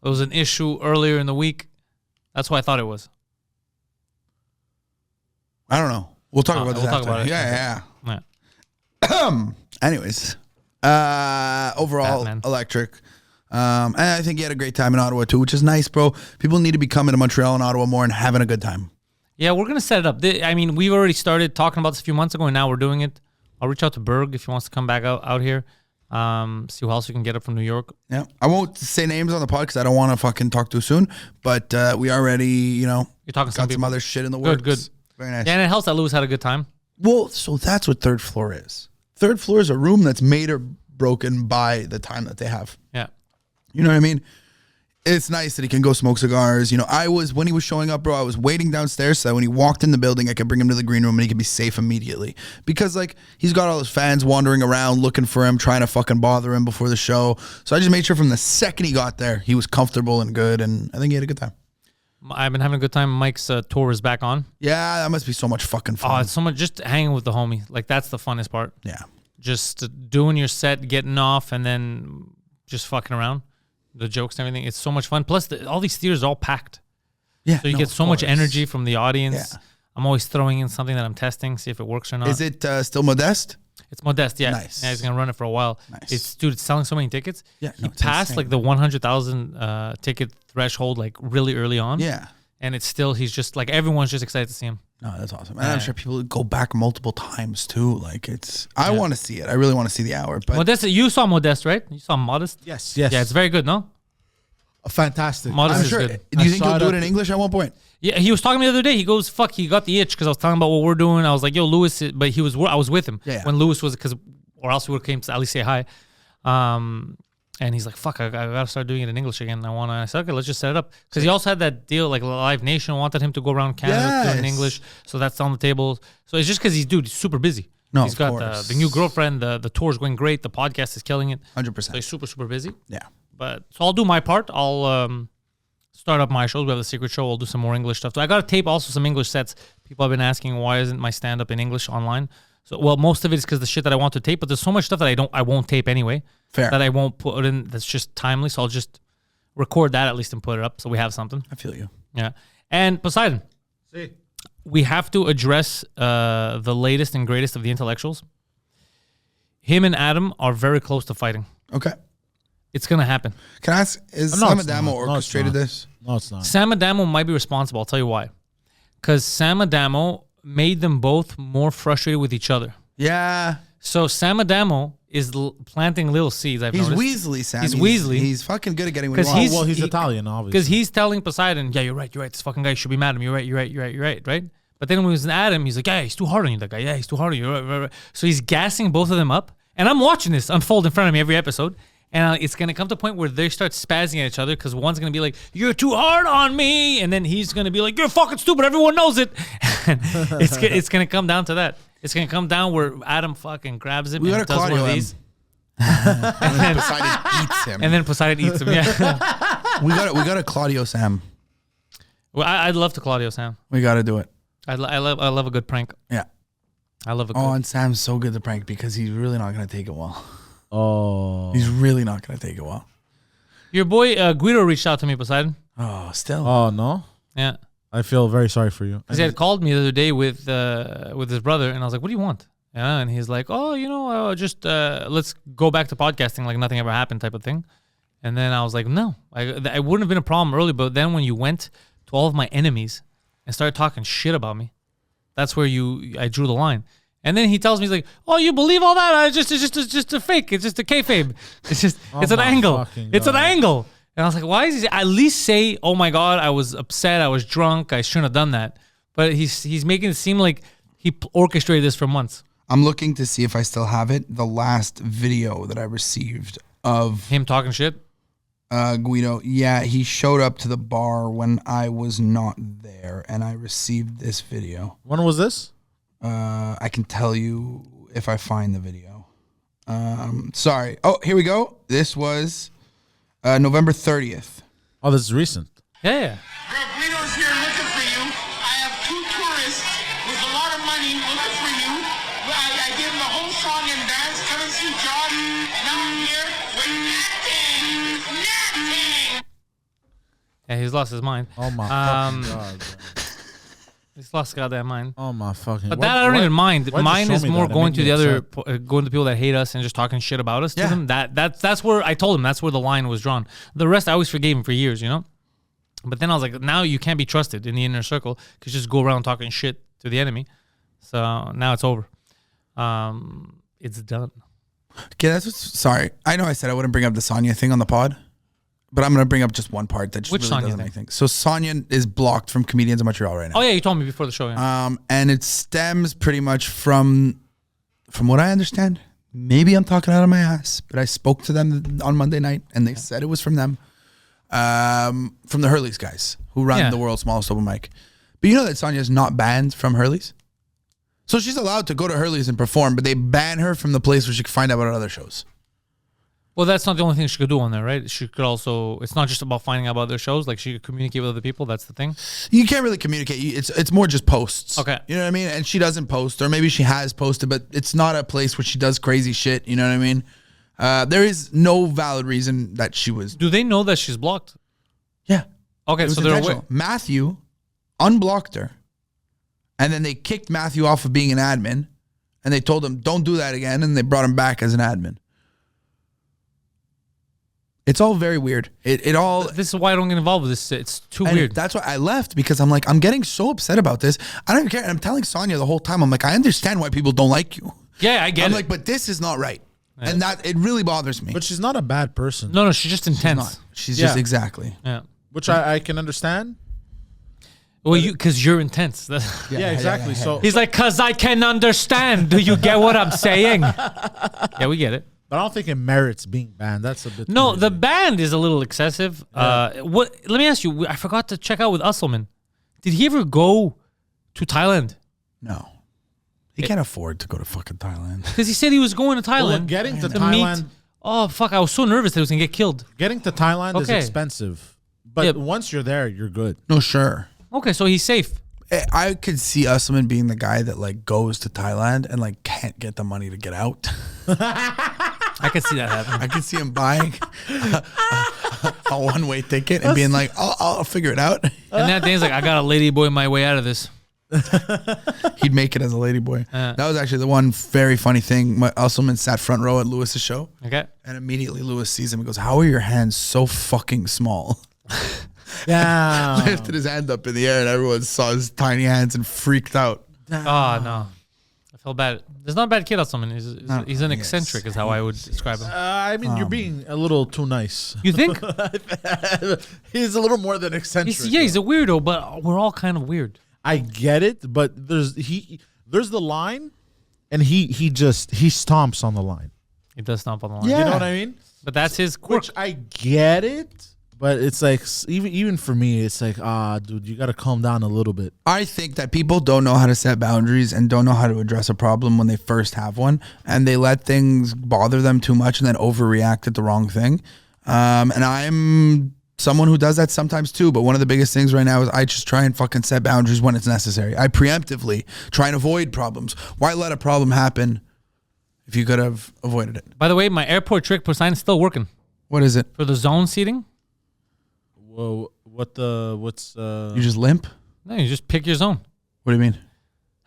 It was an issue earlier in the week. That's who I thought it was. I don't know. We'll talk about this we'll after. Talk about it. Yeah. Anyways, overall, Batman. electric. And I think you had a great time in Ottawa too, which is nice, bro. People need to be coming to Montreal and Ottawa more and having a good time. Yeah, we're going to set it up. I mean, we've already started talking about this a few months ago, and now we're doing it. I'll reach out to Burr if he wants to come back out here. See who else we can get up from New York. Yeah. I won't say names on the pod because I don't want to fucking talk too soon. But we already, You're talking got some other shit in the works. Good. Very nice. Yeah, and it helps that Lewis had a good time. Well, so that's what third floor is. Third floor is a room that's made or broken by the time that they have. Yeah. You know what I mean? It's nice that he can go smoke cigars. When he was showing up, bro, I was waiting downstairs so that when he walked in the building, I could bring him to the green room and he could be safe immediately. Because, he's got all his fans wandering around looking for him, trying to fucking bother him before the show. So I just made sure from the second he got there, he was comfortable and good, and I think he had a good time. I've been having a good time. Mike's tour is back on. Yeah, that must be so much fucking fun. Oh, it's so much just hanging with the homie. Like that's the funnest part. Yeah. Just doing your set, getting off, and then just fucking around. The jokes and everything. It's so much fun. Plus, all these theaters are all packed. Yeah. So you get so much energy from the audience. Yeah. I'm always throwing in something that I'm testing, see if it works or not. Is it still Modest? It's Modest, yeah. Nice. Yeah, he's gonna run it for a while. Nice. It's selling so many tickets. Yeah, he passed insane. like the 100,000 ticket threshold like really early on. Yeah. And it's still, he's just like, everyone's just excited to see him. No, that's awesome. And I'm sure people go back multiple times too. Like I want to see it. I really want to see the hour. But Modest, you saw Modest, right? You saw Modest? Yes. Yeah, it's very good, no? Fantastic. Modest I'm is sure. good. Do you think he'll do it in English at one point? Yeah, he was talking to me the other day. He goes, "Fuck," he got the itch because I was talking about what we're doing. I was like, "Yo, Lewis," but I was with him when Lewis was, or else we would have came to at least say hi. And he's like, "Fuck, I gotta start doing it in English again. I said, okay, let's just set it up." Because he also had that deal, like Live Nation wanted him to go around Canada doing English, so that's on the table. So it's just because he's super busy. No, he's got the new girlfriend. The tour's going great. The podcast is killing it. 100%. So he's super busy. Yeah. But so I'll do my part. I'll start up my shows. We have the secret show. I'll do some more English stuff. So I got to tape also some English sets. People have been asking why isn't my stand up in English online. So well, most of it is because the shit that I want to tape, but there's so much stuff that I won't tape anyway. Fair. That I won't put in. That's just timely. So I'll just record that at least and put it up so we have something. I feel you. Yeah. And Poseidon. See. We have to address the latest and greatest of the intellectuals. Him and Adam are very close to fighting. Okay. It's gonna happen. Can I ask, is Sam Adamo orchestrated this? No, it's not. Sam Adamo might be responsible. I'll tell you why. Because Sam Adamo made them both more frustrated with each other. Yeah. So Sam Adamo is planting little seeds. He's Weasley, Sam. He's Weasley. He's fucking good at getting what he wants. Well, he's Italian, obviously. Because he's telling Poseidon, yeah, you're right. This fucking guy should be mad at him. You're right? But then when he was in Adam, he's like, yeah, he's too hard on you, that guy. Yeah, he's too hard on you. Right. So he's gassing both of them up. And I'm watching this unfold in front of me every episode. And it's going to come to a point where they start spazzing at each other because one's going to be like, you're too hard on me. And then he's going to be like, you're fucking stupid. Everyone knows it. And it's going to come down to that. It's going to come down where Adam fucking grabs him and does one of these. And then Poseidon eats him. And then Poseidon eats him, yeah. we got a Claudio Sam. Well, I'd love to Claudio Sam. We got to do it. I love a good prank. Yeah. I love a good. Oh, and Sam's so good at prank because he's really not going to take it well. Oh. He's really not going to take it well. Your boy Guido reached out to me, Poseidon. Oh, still. Oh, no? Yeah. I feel very sorry for you. Because he had called me the other day with his brother, and I was like, what do you want? Yeah, and he's like, oh, just let's go back to podcasting like nothing ever happened type of thing. And then I was like, no, it wouldn't have been a problem early, but then when you went to all of my enemies and started talking shit about me, that's where I drew the line. And then he tells me, he's like, oh, you believe all that? It's just a fake. It's just a kayfabe. It's just, it's an angle. It's an angle. And I was like, why is he at least say, oh my God, I was upset. I was drunk. I shouldn't have done that. But he's making it seem like he orchestrated this for months. I'm looking to see if I still have it. The last video that I received of him talking shit. Guido. Yeah, he showed up to the bar when I was not there, and I received this video. When was this? I can tell you if I find the video. Sorry. Oh, here we go. This was November 30th. Oh, this is recent. Yeah. Guido's here looking for you. I have two tourists with a lot of money looking for you. I gave them the whole song and dance. Come and see John. Now I'm here with nothing. Yeah, he's lost his mind. Oh my fucking God. He's lost his goddamn mind. Oh my fucking. But that I don't even mind. Mine is more going to the other, going to people that hate us and just talking shit about us to them. That's where I told him that's where the line was drawn. The rest I always forgave him for years, you know. But then I was like, now you can't be trusted in the inner circle because you just go around talking shit to the enemy. So now it's over. It's done. Okay, sorry. I know I said I wouldn't bring up the Sonya thing on the pod, but I'm going to bring up just one part that just Which really Sonya doesn't thing? make things. So Sonya is blocked from comedians in Montreal right now. Oh yeah, you told me before the show. Yeah. And it stems pretty much from what I understand. Maybe I'm talking out of my ass, but I spoke to them on Monday night, and they said it was from them, from the Hurley's guys who run the world's smallest open mic. But you know that Sonya is not banned from Hurley's, so she's allowed to go to Hurley's and perform, but they ban her from the place where she can find out about other shows. Well, that's not the only thing she could do on there, right? She could also. It's not just about finding out about their shows. Like she could communicate with other people. That's the thing. You can't really communicate. It's more just posts. Okay. You know what I mean? And she doesn't post, or maybe she has posted, but it's not a place where she does crazy shit. You know what I mean? There is no valid reason that she was. Do they know that she's blocked? Yeah. Okay, It was so they're intentional. Matthew unblocked her, and then they kicked Matthew off of being an admin, and they told him, don't do that again, and they brought him back as an admin. It's all very weird. It all. This is why I don't get involved with this. It's too and weird. That's why I left, because I'm like, I'm getting so upset about this. I don't care. And I'm telling Sonia the whole time, I'm like, I understand why people don't like you. Yeah, I get I'm it. like, but this is not right. Yeah. And that it really bothers me. But she's not a bad person. No, she's just intense. She's not. She's just exactly. Yeah. Which I can understand. Well, because you're intense. Yeah, exactly. So He's like, because I can understand. Do you get what I'm saying? Yeah, we get it. but I don't think it merits being banned. That's a bit No, crazy. the band is a little excessive. What? Let me ask you. I forgot to check out with Usselman. Did he ever go to Thailand? No. He can't afford to go to fucking Thailand. Because he said he was going to Thailand. Well, getting to meet. Thailand, Oh fuck! I was so nervous that he was gonna get killed. getting to Thailand is Okay. expensive. But Yep. once you're there, you're good. No, sure. Okay, so he's safe. I could see Usselman being the guy that like goes to Thailand and like can't get the money to get out. I could see that happening. I could see him buying a one-way ticket and being like, I'll figure it out. And that day's like, I got a lady boy my way out of this. He'd make it as a ladyboy. That was actually the one very funny thing. Usselman sat front row at Lewis's show. Okay. And immediately Lewis sees him and goes, how are your hands so fucking small? Yeah. Lifted his hand up in the air and everyone saw his tiny hands and freaked out. Oh no, I felt bad. There's not a bad kid on someone. He's an Yes. eccentric, is how I would describe him. I mean, you're being a little too nice. You think? He's a little more than eccentric. He's a weirdo, but we're all kind of weird. I get it, but there's the line, and he stomps on the line. He does stomp on the line. Yeah. You know what I mean? But that's his quirk. Which I get it, but it's like even for me, it's like dude, you got to calm down a little bit. I think that people don't know how to set boundaries and don't know how to address a problem when they first have one, and they let things bother them too much and then overreact at the wrong thing. And I'm someone who does that sometimes too, but one of the biggest things right now is I just try and fucking set boundaries when it's necessary. I preemptively try and avoid problems. Why let a problem happen if you could have avoided it? By the way, my airport trick Poseidon is still working What is it? for the zone seating. Whoa, what's You just limp? No, you just pick your zone. What do you mean?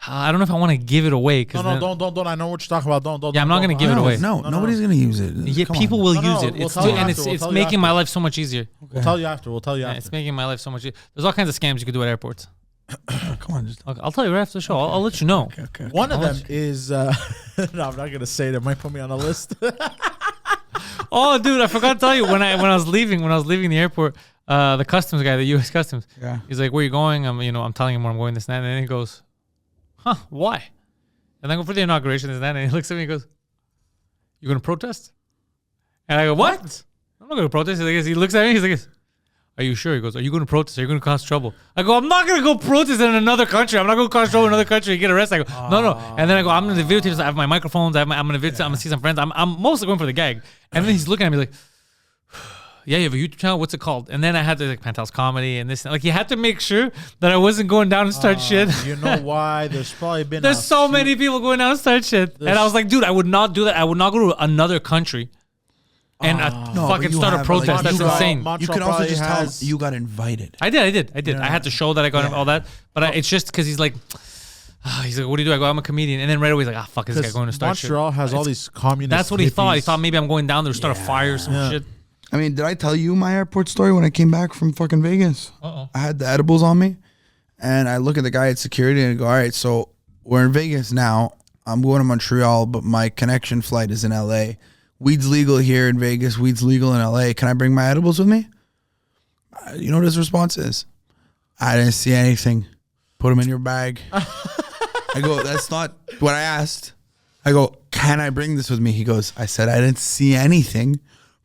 I don't know if I want to give it away. No, don't. I know what you're talking about. Don't. Yeah, I'm not gonna give it away. No, nobody's going to use it. Yeah, Come people on. will No, use it. we'll It's tell you and after, we'll it's tell you making my after. life so much easier. We'll tell you after. We'll tell you Yeah, after. it's making my life so much easier. There's all kinds of scams you could do at airports. Come on. Just I'll tell you right after the show. I'll let you know. okay. One of them is no, I'm not gonna say it. It might put me on a list. Oh, dude, I forgot to tell you when I was leaving the airport, the customs guy, the U.S. Customs, Yeah. he's like, "Where you going?" I'm telling him where I'm going, this and that, and then he goes, "Huh? Why?" And I go for the inauguration, this and that, and he looks at me and he goes, "You gonna protest?" And I go, "What? I'm not gonna protest." He looks at me, he's like, "Are you sure?" He goes, "Are you gonna protest? Are you gonna cause trouble?" I go, "I'm not gonna go protest in another country. I'm not gonna cause trouble in another country and get arrested." I go, "No." And then I go, "I'm gonna videotape this. I have my microphones. I'm gonna videotape. I'm gonna see some friends. I'm mostly going for the gag." And then he's looking at me like, "Yeah, you have a YouTube channel. What's it called?" And then I had to like Pantelis comedy and this. Like he had to make sure that I wasn't going down and start shit. You know why? There's probably been There's so many people going down and start shit. And I was like, dude, I would not do that. I would not go to another country and No, fucking but you start a have, protest. like, That's you got- insane. You Montreal can also probably just tell him has- you got invited. I did. I had to show that I got all that. But it's just because he's like, he's like, what do you do? I go, I'm a comedian. And then right away he's like, fuck, this guy going to start Montreal has all these communist. shit. That's what he thought. He hippies. thought maybe I'm going down there to start a fire or some shit. I mean, did I tell you my airport story when I came back from fucking Vegas? Uh-oh. I had the edibles on me, and I look at the guy at security and I go, all right, so we're in Vegas now. I'm going to Montreal, but my connection flight is in LA. Weed's legal here in Vegas. Weed's legal in LA. Can I bring my edibles with me? You know what his response is? I didn't see anything. Put them in your bag. I go, that's not what I asked. I go, can I bring this with me? He goes, I said, I didn't see anything.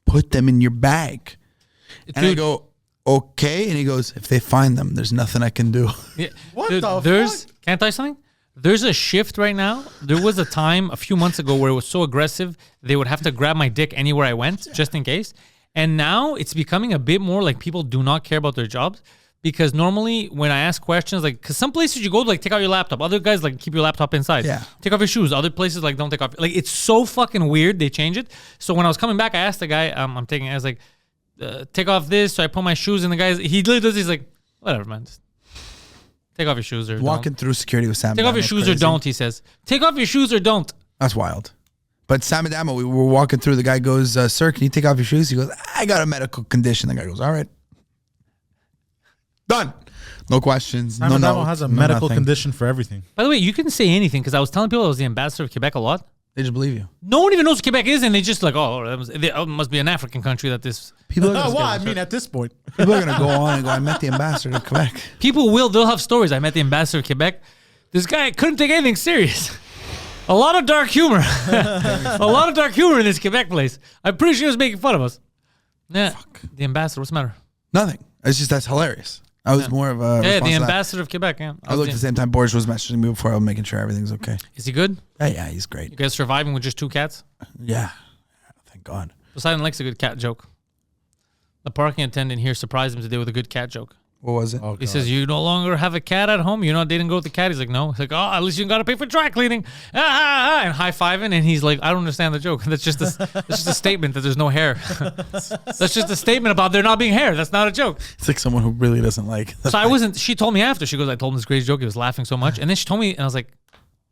Put them in your bag. And I go, okay. And he goes, if they find them, there's nothing I can do. Yeah. What Dude, the Can I tell you something? There's a shift right now. There was a time a few months ago where it was so aggressive they would have to grab my dick anywhere I went just in case. And now it's becoming a bit more like people do not care about their jobs, because normally when I ask questions, like, because some places you go to, like, take out your laptop. Other guys, like, keep your laptop inside. Yeah. Take off your shoes. Other places, like, don't take off. Like, it's so fucking weird. They change it. So when I was coming back, I asked the guy, I was like, take off this. So I put my shoes, and the guy, he literally does, he's like, whatever, man. Just take off your shoes or Walking don't. through security with Sam. Take off your shoes or don't, he says. Take off your shoes or don't. That's wild. But Sam Adamo, we were walking through. The guy goes, sir, can you take off your shoes? He goes, I got a medical condition. The guy goes, all right. Done. No questions. Sam Adamo has a medical nothing. condition for everything. By the way, you can say anything, because I was telling people I was the ambassador of Quebec a lot. They just believe you. No one even knows what Quebec is, and they just like, it must be an African country that this. People are Well, gonna, I mean, at this point. people are gonna go on and go, I met the ambassador of Quebec. They'll have stories. I met the ambassador of Quebec. This guy couldn't take anything serious. A lot of dark humor. A lot of dark humor in this Quebec place. I'm pretty sure he was making fun of us. Yeah. The ambassador, what's the matter? Nothing. It's just that's hilarious. I was more of a Yeah, response the to that. ambassador of Quebec. Yeah. I looked at the same time Boris was messaging me before. I was making sure everything's okay. Is he good? Yeah, he's great. You guys surviving with just 2 cats? Yeah. Thank God. Poseidon likes a good cat joke. The parking attendant here surprised him today with a good cat joke. What was it? He says, you no longer have a cat at home? You're not dating go with the cat? He's like, no. He's like, oh, at least you got to pay for dry cleaning. And high-fiving. And he's like, I don't understand the joke. That's just a statement that there's no hair. That's just a statement about there not being hair. That's not a joke. It's like someone who really doesn't like. So she told me after. She goes, I told him this great joke. He was laughing so much. And then she told me, and I was like,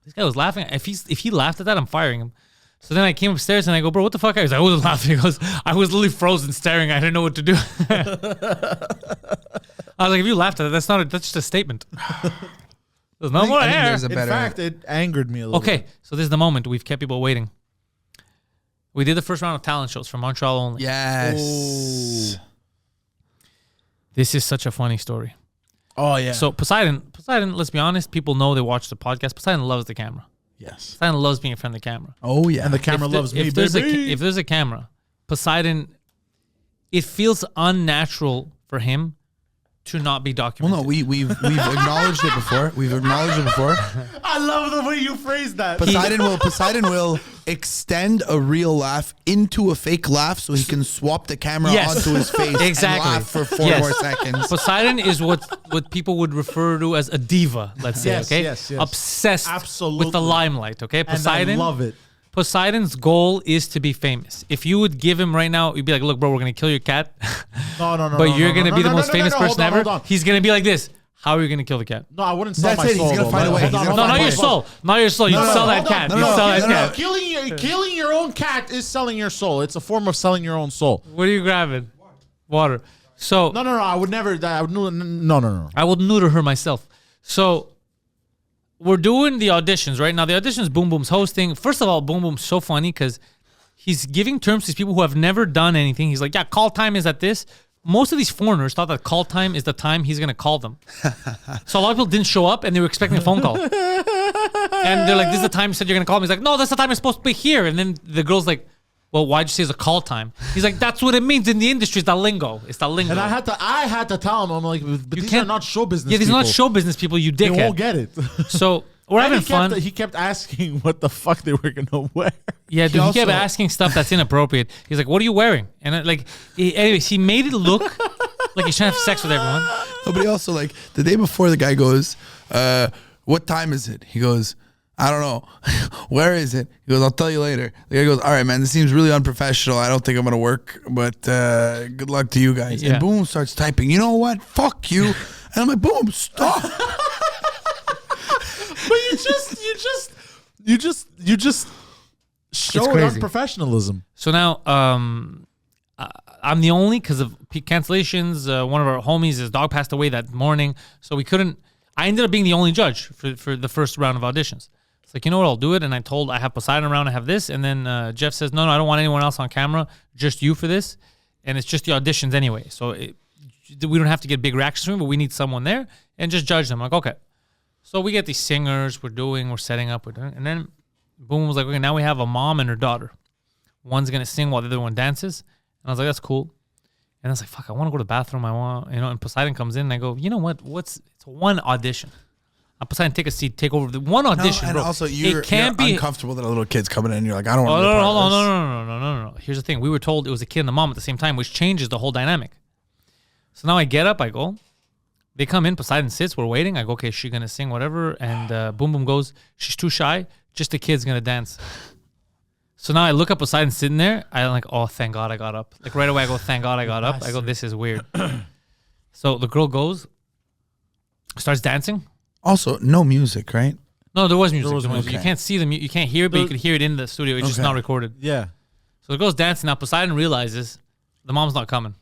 this guy was laughing. If he laughed at that, I'm firing him. So then I came upstairs and I go, bro, what the fuck? I was like, I wasn't laughing. He goes, I was literally frozen staring. I didn't know what to do. I was like, if you laughed at it, that's just a statement. There's no more hair. there's a In better. fact, it angered me a little Okay, bit. so this is the moment. We've kept people waiting. We did the first round of talent shows from Montreal only. Yes. This is such a funny story. Oh yeah. So Poseidon, let's be honest, people know they watch the podcast. Poseidon loves the camera. yes. Poseidon loves being in front of the camera. Oh yeah. And the camera If the- loves me, if there's baby. if there's a camera, Poseidon, it feels unnatural for him to not be well, documented. no, we've acknowledged it before. We've acknowledged it before. I love the way you phrase that. Poseidon will extend a real laugh into a fake laugh so he can swap the camera Yes. onto his face Exactly. and laugh for 4 Yes. more seconds. Poseidon is what people would refer to as a diva, let's say, Yes, okay? yes, yes. Obsessed with Absolutely. the limelight, okay? And Poseidon, I love it. Poseidon's goal is to be famous. If you would give him right now, you'd be like, look, bro, we're going to kill your cat. No, But you're going to be the most famous person ever. Hold on. He's going to be like this. How are you going to kill the cat? No, I wouldn't sell That's my it, he's soul. gonna though. find a way. Hold He's on, gonna No, hold not on, your hold on. soul. Not your soul. You sell that hold on. cat. No, You no, sell that no, no. cat. Killing your own cat is selling your soul. It's a form of selling your own soul. What are you grabbing? Water. So No. I would never. I would no. I would neuter her myself. So we're doing the auditions right now. The auditions Boom Boom's hosting. First of all, Boom Boom's so funny because he's giving terms to these people who have never done anything. He's like, yeah, call time is at this. Most of these foreigners thought that call time is the time he's going to call them. So a lot of people didn't show up and they were expecting a phone call. And they're like, this is the time you said you're going to call me. He's like, no, that's the time I'm supposed to be here. And then the girl's like, well, why'd you say it's a call time? He's like, that's what it means in the industry. It's the lingo. It's the lingo. And I had to tell him. I'm like, but these are can't- not show business. Yeah, these are people. not show business people, you They dickhead. won't get it. So we're having fun. He kept asking what the fuck they were gonna wear. Yeah, dude, he kept also- asking stuff that's inappropriate. He's like, what are you wearing? And anyways, he made it look like he's trying to have sex with everyone. Nobody also, like, the day before the guy goes, what time is it? He goes, I don't know. Where is it? He goes, I'll tell you later. The guy goes, all right, man, this seems really unprofessional. I don't think I'm going to work, but good luck to you guys. Yeah. And Boom starts typing, you know what? Fuck you. And I'm like, Boom, stop. But you just showed crazy. unprofessionalism. So now I'm the only, because of cancellations, one of our homies, his dog passed away that morning. So we couldn't, I ended up being the only judge for the first round of auditions. It's like, you know what, I'll do it. And I have Poseidon around, I have this. And then Jeff says, no, I don't want anyone else on camera, just you for this. And it's just the auditions anyway. So we don't have to get big reactions from him, but we need someone there and just judge them. I'm like, okay. So we get these singers, we're setting up, and then Boom was like, okay, now we have a mom and her daughter. One's going to sing while the other one dances. And I was like, that's cool. And I was like, fuck, I want to go to the bathroom. And Poseidon comes in and I go, you know what? It's one audition. Poseidon, take a seat, take over the one audition, and bro. also you're uncomfortable that a little kid's coming in and you're like, I don't want to be a part of this. No. Here's the thing. We were told it was a kid and the mom at the same time, which changes the whole dynamic. So now I get up, I go. They come in, Poseidon sits, we're waiting. I go, okay, she's going to sing whatever. And Boom Boom goes, she's too shy, just the kid's going to dance. So now I look up Poseidon sitting there. I'm like, oh, thank God I got up. Like right away I go, thank God I got up. I go, this is weird. So the girl goes, starts dancing. Also, no music, right? No, there was music. Okay. You can't see the you can't hear it, but you can hear it in the studio. It's just not recorded. Yeah. So the girl's dancing. Now Poseidon realizes the mom's not coming.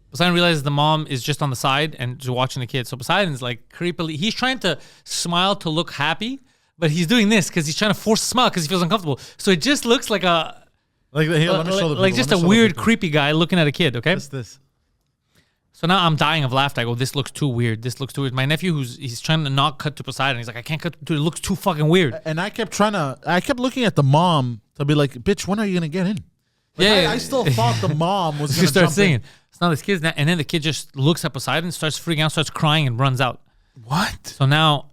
Poseidon realizes the mom is just on the side and just watching the kid. So Poseidon's like creepily, he's trying to smile to look happy, but he's doing this because he's trying to force a smile because he feels uncomfortable. So it just looks like a Let me show the people. like just a weird, creepy guy looking at a kid. Okay. This. So now I'm dying of laughter. I go, this looks too weird. This looks too weird. My nephew, he's trying to not cut to Poseidon. He's like, I can't cut to it. It looks too fucking weird. And I kept looking at the mom to be like, bitch, when are you gonna get in? Like, I still thought the mom was She gonna starts jump singing. in. So now this kid's and then the kid just looks at Poseidon, starts freaking out, starts crying, and runs out. What? So now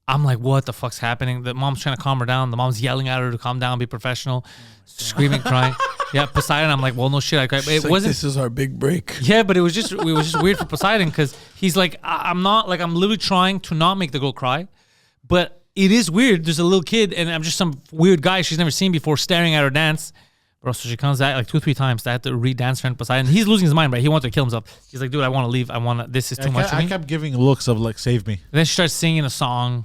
I'm like, what the fuck's happening? The mom's trying to calm her down. The mom's yelling at her to calm down, be professional, screaming, crying. Yeah, Poseidon. I'm like, well, no shit. It wasn't. This is our big break. Yeah, but it was just weird for Poseidon because he's like, I'm literally trying to not make the girl cry, but it is weird. There's a little kid and I'm just some weird guy she's never seen before staring at her dance. Bro, so she comes back like 2-3 times. I had to re-dance for Poseidon. He's losing his mind, right? He wants to kill himself. He's like, dude, I want to leave. This is too much for me. I kept giving looks of like, save me. And then she starts singing a song,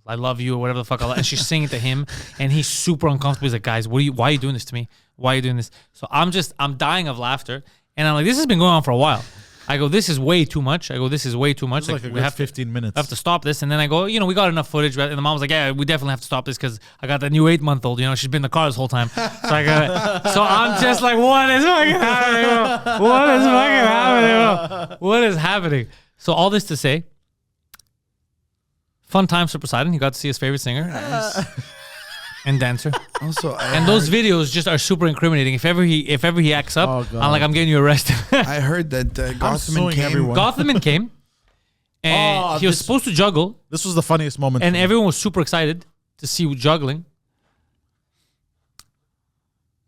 I love you or whatever the fuck. And she's singing to him and he's super uncomfortable. He's like, guys, why are you doing this to me? Why are you doing this? So I'm dying of laughter. And I'm like, this has been going on for a while. I go, this is way too much. This is way too much. Like we have 15 minutes. I have to stop this. And then I go, we got enough footage. And the mom was like, yeah, we definitely have to stop this because I got that new 8-month-old. She's been in the car this whole time. So so I'm just like, what is fucking happening? What is fucking happening? What is happening? So all this to say, fun times for Poseidon. He got to see his favorite singer and dancer. Also, and those videos just are super incriminating. If ever he acts up, I'm like, I'm getting you arrested. I heard that Gotham came. Gotham came, and he was supposed to juggle. This was the funniest moment. And everyone was super excited to see juggling.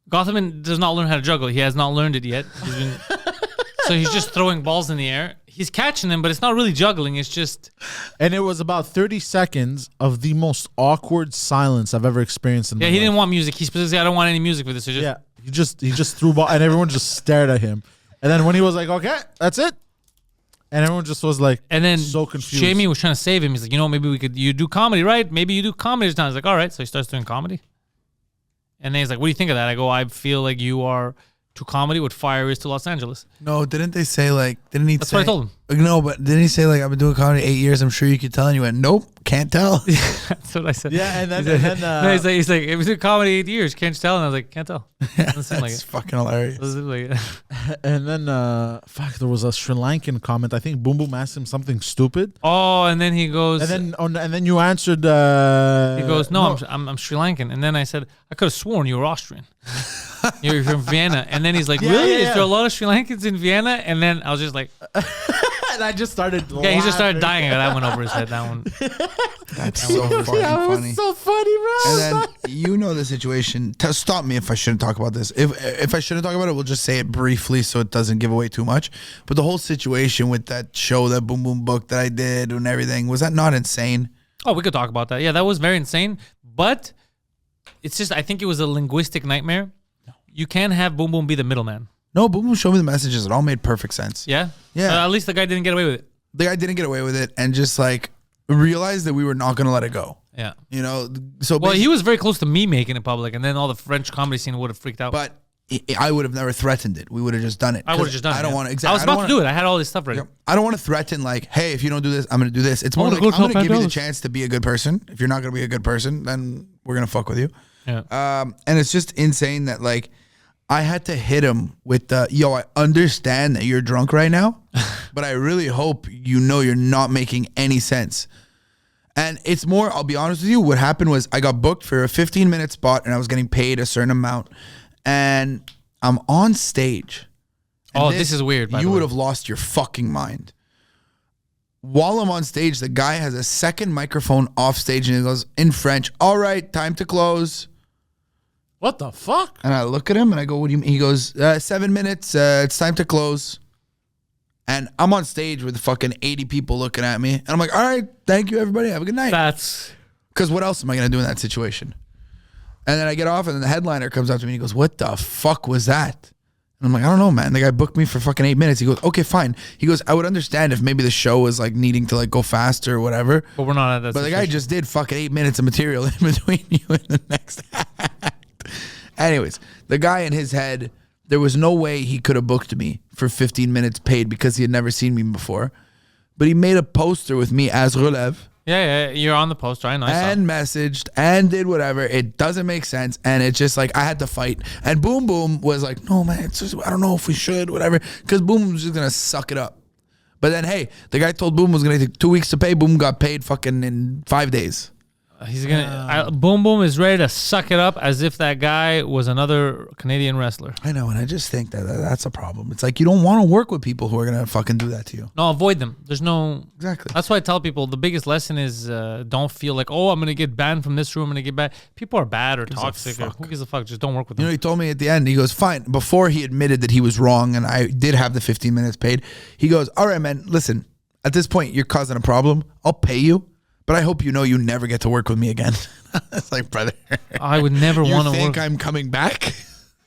Gotham does not learn how to juggle. He has not learned it yet. So he's just throwing balls in the air. He's catching them, but it's not really juggling. It's just... And it was about 30 seconds of the most awkward silence I've ever experienced in my life. He didn't want music. He specifically said, I don't want any music for this. So he just threw ball, and everyone just stared at him. And then when he was like, okay, that's it. And everyone just was like, and then so confused. Jamie was trying to save him. He's like, maybe you do comedy, right? Maybe you do comedy this time. He's like, all right. So he starts doing comedy. And then he's like, what do you think of that? I go, I feel like you are... to comedy what fire is to Los Angeles. No, didn't they say like, didn't he That's say, what I told him. No, but didn't he say like, I've been doing comedy 8 years, I'm sure you could tell? And you went, nope, can't tell. That's what I said. Yeah, and then, no, he's like, it was doing comedy 8 years, can't you tell? And I was like, can't tell. That's like fucking hilarious. And then, there was a Sri Lankan comment. I think Boom Boom asked him something stupid. Oh, and then he goes, and then you answered. He goes, no. I'm Sri Lankan. And then I said, I could have sworn you were Austrian. You're from Vienna. And then he's like, really? Is there a lot of Sri Lankans in Vienna? And then I was just like, and I just started. Yeah, he just started dying. That went over his head. That one. That's so fucking funny. So funny, bro. And then the situation. Stop me if I shouldn't talk about this. If I shouldn't talk about it, we'll just say it briefly so it doesn't give away too much. But the whole situation with that show, that Boom Boom book that I did and everything, was that not insane? Oh, we could talk about that. Yeah, that was very insane. But it's just, I think it was a linguistic nightmare. You can't have Boom Boom be the middleman. No, Boom Boom showed me the messages. It all made perfect sense. Yeah? Yeah. At least the guy didn't get away with it. The guy didn't get away with it and just like realized that we were not going to let it go. Yeah. So well, he was very close to me making it public, and then all the French comedy scene would have freaked out. But I would have never threatened it. We would have just done it. I would have just done it. I don't want to. Exactly. I was about to do it. I had all this stuff ready. I don't want to threaten like, hey, if you don't do this, I'm going to do this. It's more like, I'm going to give you the chance to be a good person. If you're not going to be a good person, then we're going to fuck with you. Yeah. And it's just insane that like, I had to hit him with the, I understand that you're drunk right now, but I really hope you're not making any sense. And it's more, I'll be honest with you, what happened was I got booked for a 15-minute spot and I was getting paid a certain amount. And I'm on stage. Oh, this is weird, by the You way. would have lost your fucking mind. while I'm on stage, the guy has a second microphone off stage and he goes in French, all right, time to close. What the fuck? And I look at him and I go, what do you mean? He goes, 7 minutes, it's time to close. And I'm on stage with fucking 80 people looking at me. And I'm like, all right, thank you, everybody. Have a good night. Because what else am I going to do in that situation? And then I get off and then the headliner comes up to me and he goes, what the fuck was that? And I'm like, I don't know, man. The guy booked me for fucking 8 minutes. He goes, okay, fine. He goes, I would understand if maybe the show was like needing to like go faster or whatever. But we're not at that But situation. the guy just did fucking 8 minutes of material in between you and the next act. Anyways, the guy in his head, there was no way he could have booked me for 15 minutes paid because he had never seen me before. But he made a poster with me as Relève. Yeah, you're on the poster. I know. And messaged and did whatever. It doesn't make sense. And it's just like I had to fight. And Boom Boom was like, no, man, it's just, I don't know if we should, whatever. Because Boom Boom was just going to suck it up. But then, hey, the guy told Boom was going to take 2 weeks to pay. Boom got paid fucking in 5 days. He's gonna. Boom Boom is ready to suck it up as if that guy was another Canadian wrestler. I know, and I just think that that's a problem. It's like you don't want to work with people who are gonna fucking do that to you. No, avoid them. There's no. Exactly. That's why I tell people the biggest lesson is don't feel like, oh, I'm gonna get banned from this room. I'm gonna get banned. People are bad or toxic. Or who gives a fuck? Just don't work with them. You know, he told me at the end. He goes, fine. Before he admitted that he was wrong, and I did have the 15 minutes paid. He goes, all right, man. Listen, at this point, you're causing a problem. I'll pay you. But I hope you know you never get to work with me again. It's like, brother. I would never want to work. You think I'm coming back?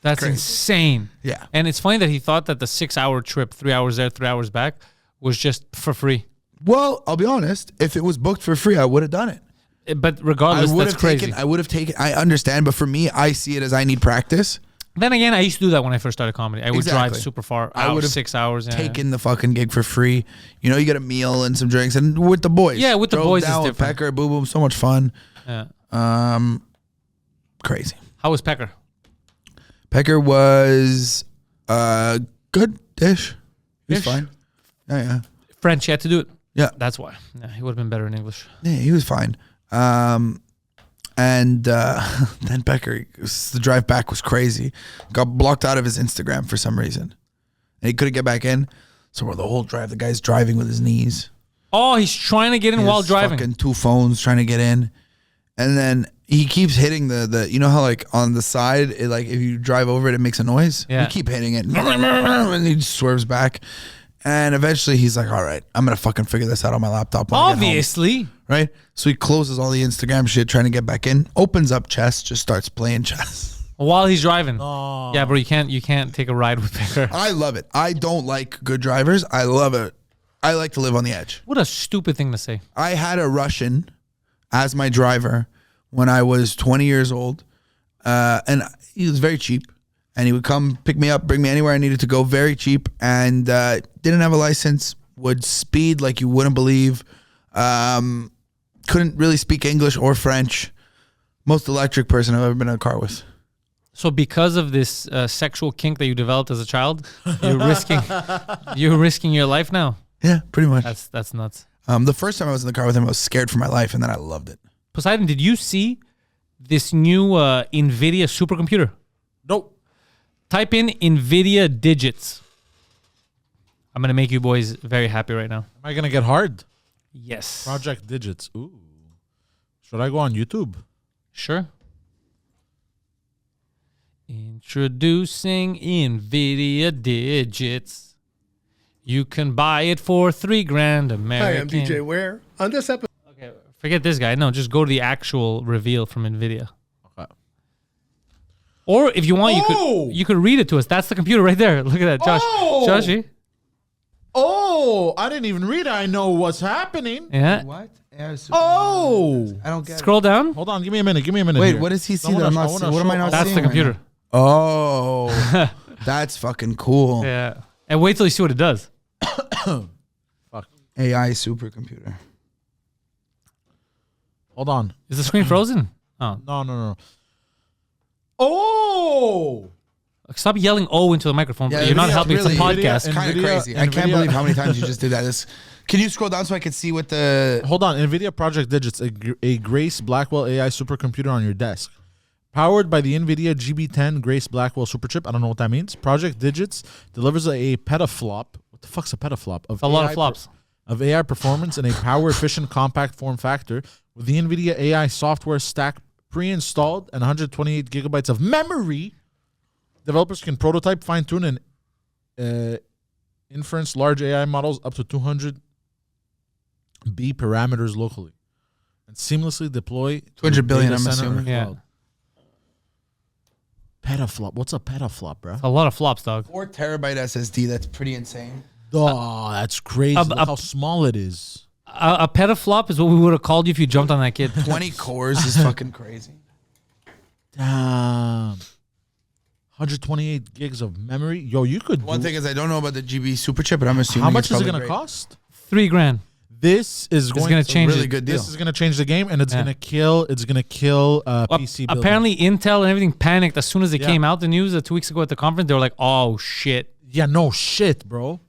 That's Crazy. Insane. Yeah. And it's funny that he thought that the 6-hour trip, 3 hours there, 3 hours back, was just for free. Well, I'll be honest. If it was booked for free, I would have done it. But regardless, that's crazy. I would have taken. I understand, but for me, I see it as I need practice. Then again, I used to do that when I first started comedy. I would drive super far. I would have 6 hours. Taken the fucking gig for free. You know, you get a meal and some drinks, and with the boys. Yeah, with the boys is down with different. Pecker, Boo Boom, so much fun. Yeah. Crazy. How was Pecker? Pecker was good dish. He was fine. Yeah. French, you had to do it. Yeah. That's why. Yeah, he would have been better in English. Yeah, he was fine. And then Becker, the drive back was crazy. Got blocked out of his Instagram for some reason. And he couldn't get back in. So the whole drive, the guy's driving with his knees. Oh, he's trying to get in while driving. Fucking 2 phones trying to get in. And then he keeps hitting the you know how like on the side, it, like if you drive over it, it makes a noise? Yeah. You keep hitting it. And he swerves back. And eventually he's like, all right, I'm going to fucking figure this out on my laptop. When I get home. Obviously. Right? So he closes all the Instagram shit, trying to get back in, opens up chess, just starts playing chess. While he's driving. Oh. Yeah, bro, you can't take a ride with Pecker. I love it. I don't like good drivers. I love it. I like to live on the edge. What a stupid thing to say. I had a Russian as my driver when I was 20 years old. And he was very cheap. And he would come pick me up, bring me anywhere I needed to go, very cheap. And didn't have a license, would speed like you wouldn't believe. Couldn't really speak English or French. Most electric person I've ever been in a ar with. So because of this sexual kink that you developed as a child, you're risking your life now? Yeah, pretty much. That's nuts. The first time I was in the car with him, I was scared for my life, and then I loved it. Poseidon, did you see this new Nvidia supercomputer? Nope. Type in Nvidia digits. I'm going to make you boys very happy right now. Am I going to get hard? Yes. Project Digits. Ooh. Should I go on YouTube? Sure. Introducing Nvidia digits. You can buy it for $3,000 American. Hi, I'm DJ Ware. On this episode. Okay, forget this guy. No, just go to the actual reveal from Nvidia. Okay. Or if you want, you could read it to us. That's the computer right there. Look at that, Josh. Oh! Joshy. Oh, I didn't even read it. I know what's happening. Yeah. What? Oh. I don't get Scroll down. Hold on. Give me a minute. Wait, here. what does he see that I'm not seeing? What am I not That's seeing? the computer. Right oh, that's fucking cool. Yeah. And wait till you see what it does. Fuck. AI supercomputer. Hold on. Is the screen frozen? Oh. No. Oh. Stop yelling "oh" into the microphone. Yeah, You're not Nvidia helping. really- It's a podcast. It's kind of Nvidia- crazy. I can't Nvidia- believe how many times you just did that. Can you scroll down so I can see what the... Hold on. NVIDIA Project Digits, a Grace Blackwell AI supercomputer on your desk. Powered by the NVIDIA GB10 Grace Blackwell superchip. I don't know what that means. Project Digits delivers a petaflop. What the fuck's a petaflop? Of A lot of AI flops. of AI performance in a power-efficient, compact form factor with the Nvidia AI software stack pre-installed and 128 gigabytes of memory. Developers can prototype, fine-tune, and inference large AI models up to 200 B parameters locally, and seamlessly deploy 200 billion, data I'm center or assuming. Yeah. cloud. Petaflop. What's a petaflop, bro? A lot of flops, dog. 4 terabyte SSD. That's pretty insane. Oh, that's crazy. Look how small it is. A petaflop is what we would have called you if you jumped on that kid. 20 cores is fucking crazy. Damn. 128 gigs of memory. Yo, you could. One thing is I don't know about the GB super chip, but I'm assuming How much it's is it probably going to great. cost? $3,000. This is going gonna to change really it. good deal. This is going to change the game, and it's Yeah. going to kill. It's going to kill PC building. Apparently, Intel and everything panicked as soon as it Yeah. came out. The news 2 weeks ago at the conference, they were like, "Oh shit!" Yeah, no shit, bro.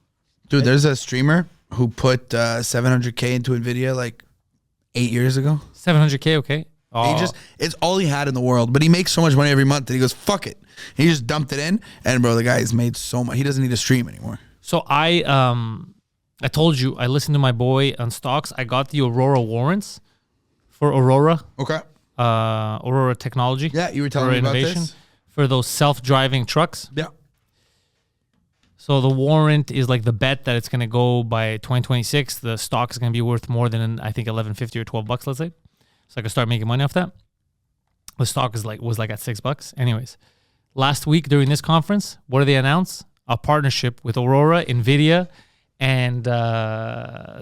Dude, there's a streamer who put 700K into Nvidia like 8 years ago. 700K, okay. Oh. It's all he had in the world, but he makes so much money every month that he goes, fuck it. He just dumped it in, and bro, the guy has made so much. He doesn't need to stream anymore. So I told you I listened to my boy on stocks. I got the Aurora warrants for Aurora, Okay. Aurora Technology. Yeah, you were telling for me about innovation this. for those self-driving trucks. Yeah. So the warrant is like the bet that it's going to go by 2026. The stock is going to be worth more than I think $11.50 or $12, let's say. So I can start making money off that. The stock was like at $6. Anyways, last week during this conference, what did they announce? A partnership with Aurora, Nvidia, and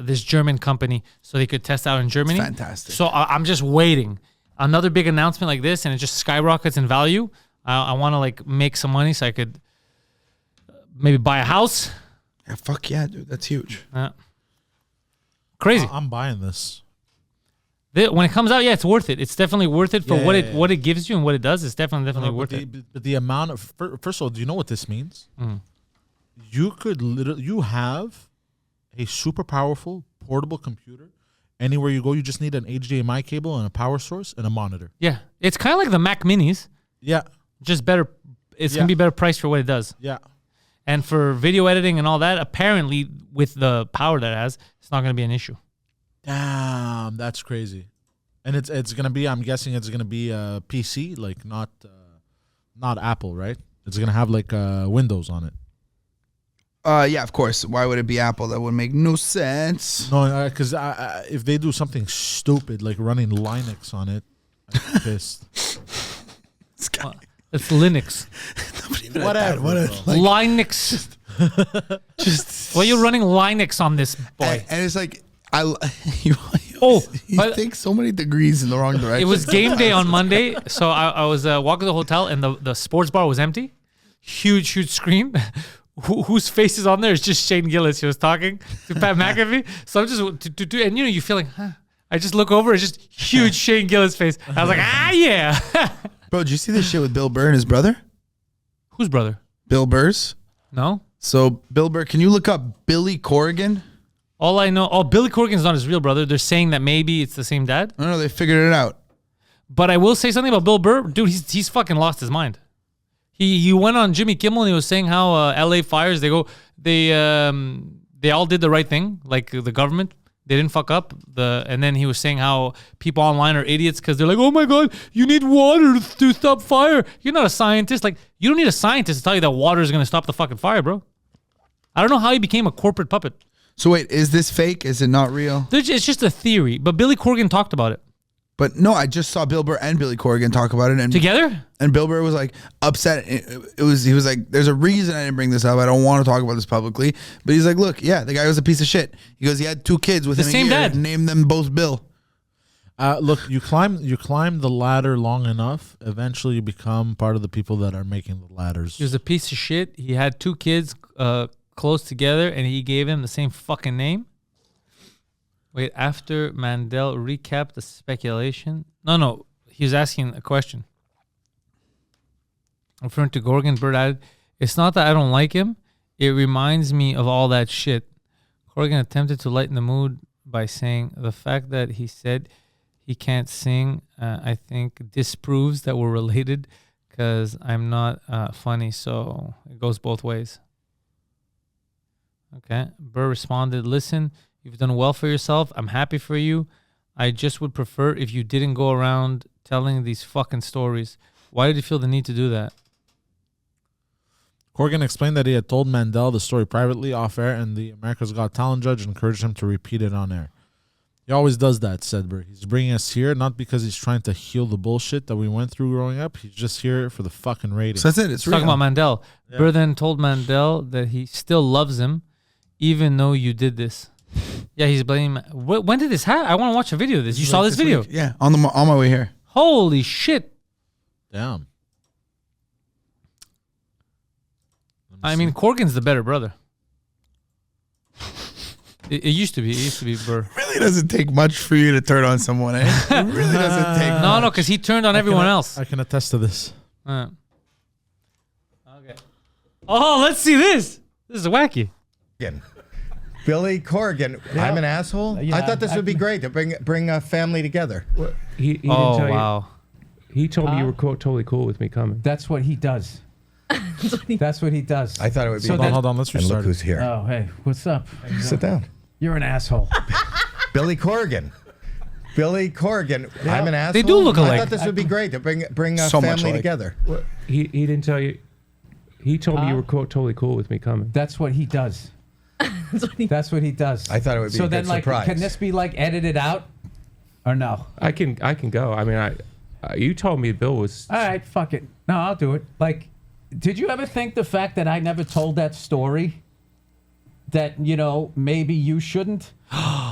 this German company, so they could test out in Germany. fantastic. So I'm just waiting. Another big announcement like this, and it just skyrockets in value. I want to like make some money so I could maybe buy a house. Yeah, fuck yeah, dude. That's huge. Crazy. I'm buying this. When it comes out, yeah, it's worth it. It's definitely worth it for Yeah, what yeah, it yeah. what it gives you and what it does. It's definitely But worth it. But the amount of first of all, do you know what this means? You could literally have a super powerful portable computer. Anywhere you go, you just need an HDMI cable and a power source and a monitor. Yeah, it's kind of like the Mac Minis, Yeah, just better. It's Yeah. gonna be better price for what it does. yeah. And for video editing and all that, apparently with the power that it has, it's not gonna be an issue. Damn, that's crazy. And it's gonna be. I'm guessing it's gonna be a PC, like not Apple, right? It's gonna have like Windows on it. Yeah, of course. Why would it be Apple? That would make no sense. No, because if they do something stupid like running Linux on it, I'm pissed. This guy. It's Linux. Whatever. Linux. Just Why are you running Linux on this boy? and it's like you but- think so many degrees in the wrong direction. It was game day on Monday, so I was walking to the hotel, and the sports bar was empty. Huge screen. Whose face is on there? It's just Shane Gillis. He was talking to Pat McAfee. So I'm just and you feel like, huh? I just look over. It's just huge Shane Gillis face. I was like, yeah. Bro, did you see this shit with Bill Burr and his brother? Whose brother? Bill Burr's. No. So Bill Burr, can you look up Billy Corgan? All I know, Billy Corgan's not his real brother. They're saying that maybe it's the same dad. I don't know. They figured it out. But I will say something about Bill Burr, dude. He's fucking lost his mind. He went on Jimmy Kimmel and he was saying how LA fires they all did the right thing, like the government. They didn't fuck up and then he was saying how people online are idiots because they're like, oh my god, you need water to stop fire. You're not a scientist. Like, you don't need a scientist to tell you that water is gonna stop the fucking fire, bro. I don't know how he became a corporate puppet. So wait, is this fake? Is it not real? It's just a theory. But Billy Corgan talked about it. But no, I just saw Bill Burr and Billy Corgan talk about it, and Together? And Bill Burr was like upset. He was like, "There's a reason I didn't bring this up. I don't want to talk about this publicly." But he's like, "Look, yeah, the guy was a piece of shit." He goes, "He had 2 kids with The him. same a year, dad. Name them both Bill." Look, you climb the ladder long enough, eventually you become part of the people that are making the ladders. He was a piece of shit. He had 2 kids close together, and he gave him the same fucking name. Wait, after Mandel recapped the speculation. No, he was asking a question. Referring to Corgan, Bird added, "It's not that I don't like him. It reminds me of all that shit." Corgan attempted to lighten the mood by saying, "The fact that he said he can't sing, I think disproves that we're related because I'm not funny, so it goes both ways." Okay. Burr responded, "Listen, You've done well for yourself. I'm happy for you. I just would prefer if you didn't go around telling these fucking stories. Why did you feel the need to do that? Corgan explained that he had told Mandel the story privately off air, and the America's Got Talent judge encouraged him to repeat it on air. He always does that, said Burr. He's bringing us here not because he's trying to heal the bullshit that we went through growing up. He's just here for the fucking ratings. So that's it. It's Talking real. about Mandel. Yeah. Burr then told Mandel that he still loves him, even though you did this. Yeah, he's blaming. When did this happen? I want to watch a video of this. You saw this video? Week. Yeah, on my way here. Holy shit! Damn. I mean, Corgan's the better brother. It used to be. It used to be Burr. Really doesn't take much for you to turn on someone, eh? It really doesn't take. No, because he turned on everyone else. I can attest to this. Okay. Oh, let's see this. This is wacky. Billy Corgan, I'm an asshole. Yeah, I thought this would be great to bring a family together. He didn't Oh, tell wow. you. He told me you were totally cool with me coming. That's what he does. That's what he does. I thought it would be. So Hold on, let's and look restart. who's here. Oh, hey, what's up? Sit down. You're an asshole. Billy Corgan. Billy Corgan, I'm an asshole. They do look I alike. thought this would be great to bring a So much family alike. together. He didn't tell you. He told me you were totally cool with me coming. That's what he does. That's what he does. I thought it would be so a then, good like, surprise. can this be like edited out, or no? I can go. I mean, you told me Bill was. All right, fuck it. No, I'll do it. Like, did you ever think the fact that I never told that story, that maybe you shouldn't?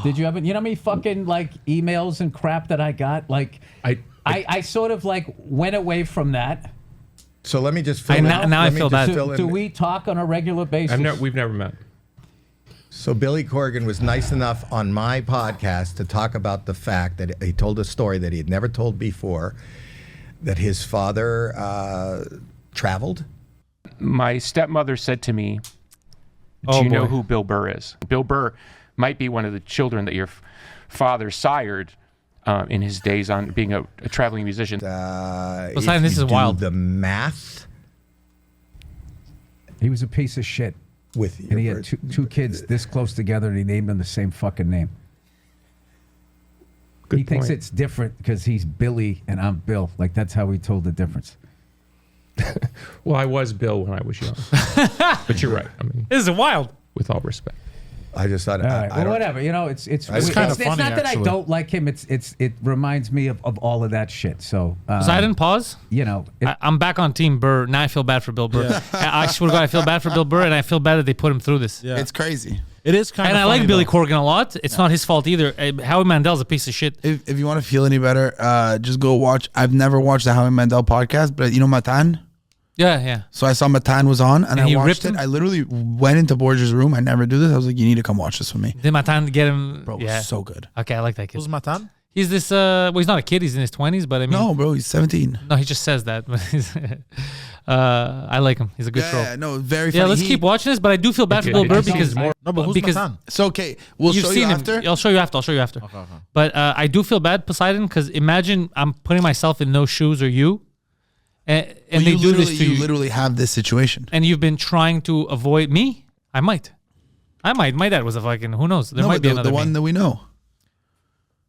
Did you ever? You know how many fucking like emails and crap that I got? Like, I sort of like went away from that. So let me just fill in. now I let me feel just bad. fill in. Do we talk on a regular basis? We've never met. So Billy Corgan was nice enough on my podcast to talk about the fact that he told a story that he had never told before, that his father traveled. My stepmother said to me, Oh, do you know boy. who Bill Burr is? Bill Burr might be one of the children that your father sired in his days on being a traveling musician. Poseidon, this If you is do wild. The math He was a piece of shit. with your And he had words. two kids this close together, and he named them the same fucking name. Good He thinks point. it's different because he's Billy and I'm Bill. Like, that's how he told the difference. Well, I was Bill when I was young. But you're right. I mean, This is wild. with all respect. I just thought. All right, I well, don't, whatever. It's It's weird. kinda It's funny, not that actually. I don't like him. It reminds me of all of that shit. So Poseidon, pause. I'm back on Team Burr. Now I feel bad for Bill Burr. I swear to God, I feel bad for Bill Burr, and I feel bad that they put him through this. Yeah. It's crazy. It is kind And of I like funny, Billy though. Corgan a lot. It's not his fault either. Howie Mandel's a piece of shit. If you want to feel any better, just go watch. I've never watched the Howie Mandel podcast, but you know Matan? Yeah, yeah. So I saw Matan was on, and And he I ripped watched it. him? I literally went into Borges' room. I never do this. I was like, you need to come watch this with me. Did Matan get him? Bro, it yeah. was so good. Okay, I like that kid. Who's Matan? He's this. Well, he's not a kid. He's in his 20s, but I mean, No, bro, he's 17. no, he just says that. But he's, I like him. He's a good troll. Yeah, no, very funny. Yeah, let's keep watching this. But I do feel bad for Okay, Bill it Burr sounds because more- No, but who's because Matan? It's okay. We'll you've show seen you him. after. I'll show you after. I'll show you after. Okay. But I do feel bad, Poseidon, because imagine I'm putting myself in those shoes or you, and Well, they you do this literally- to you, literally have this situation. and you've been trying to avoid me. I might. My dad was a fucking. Who knows? There No, might but be the another one me. that we know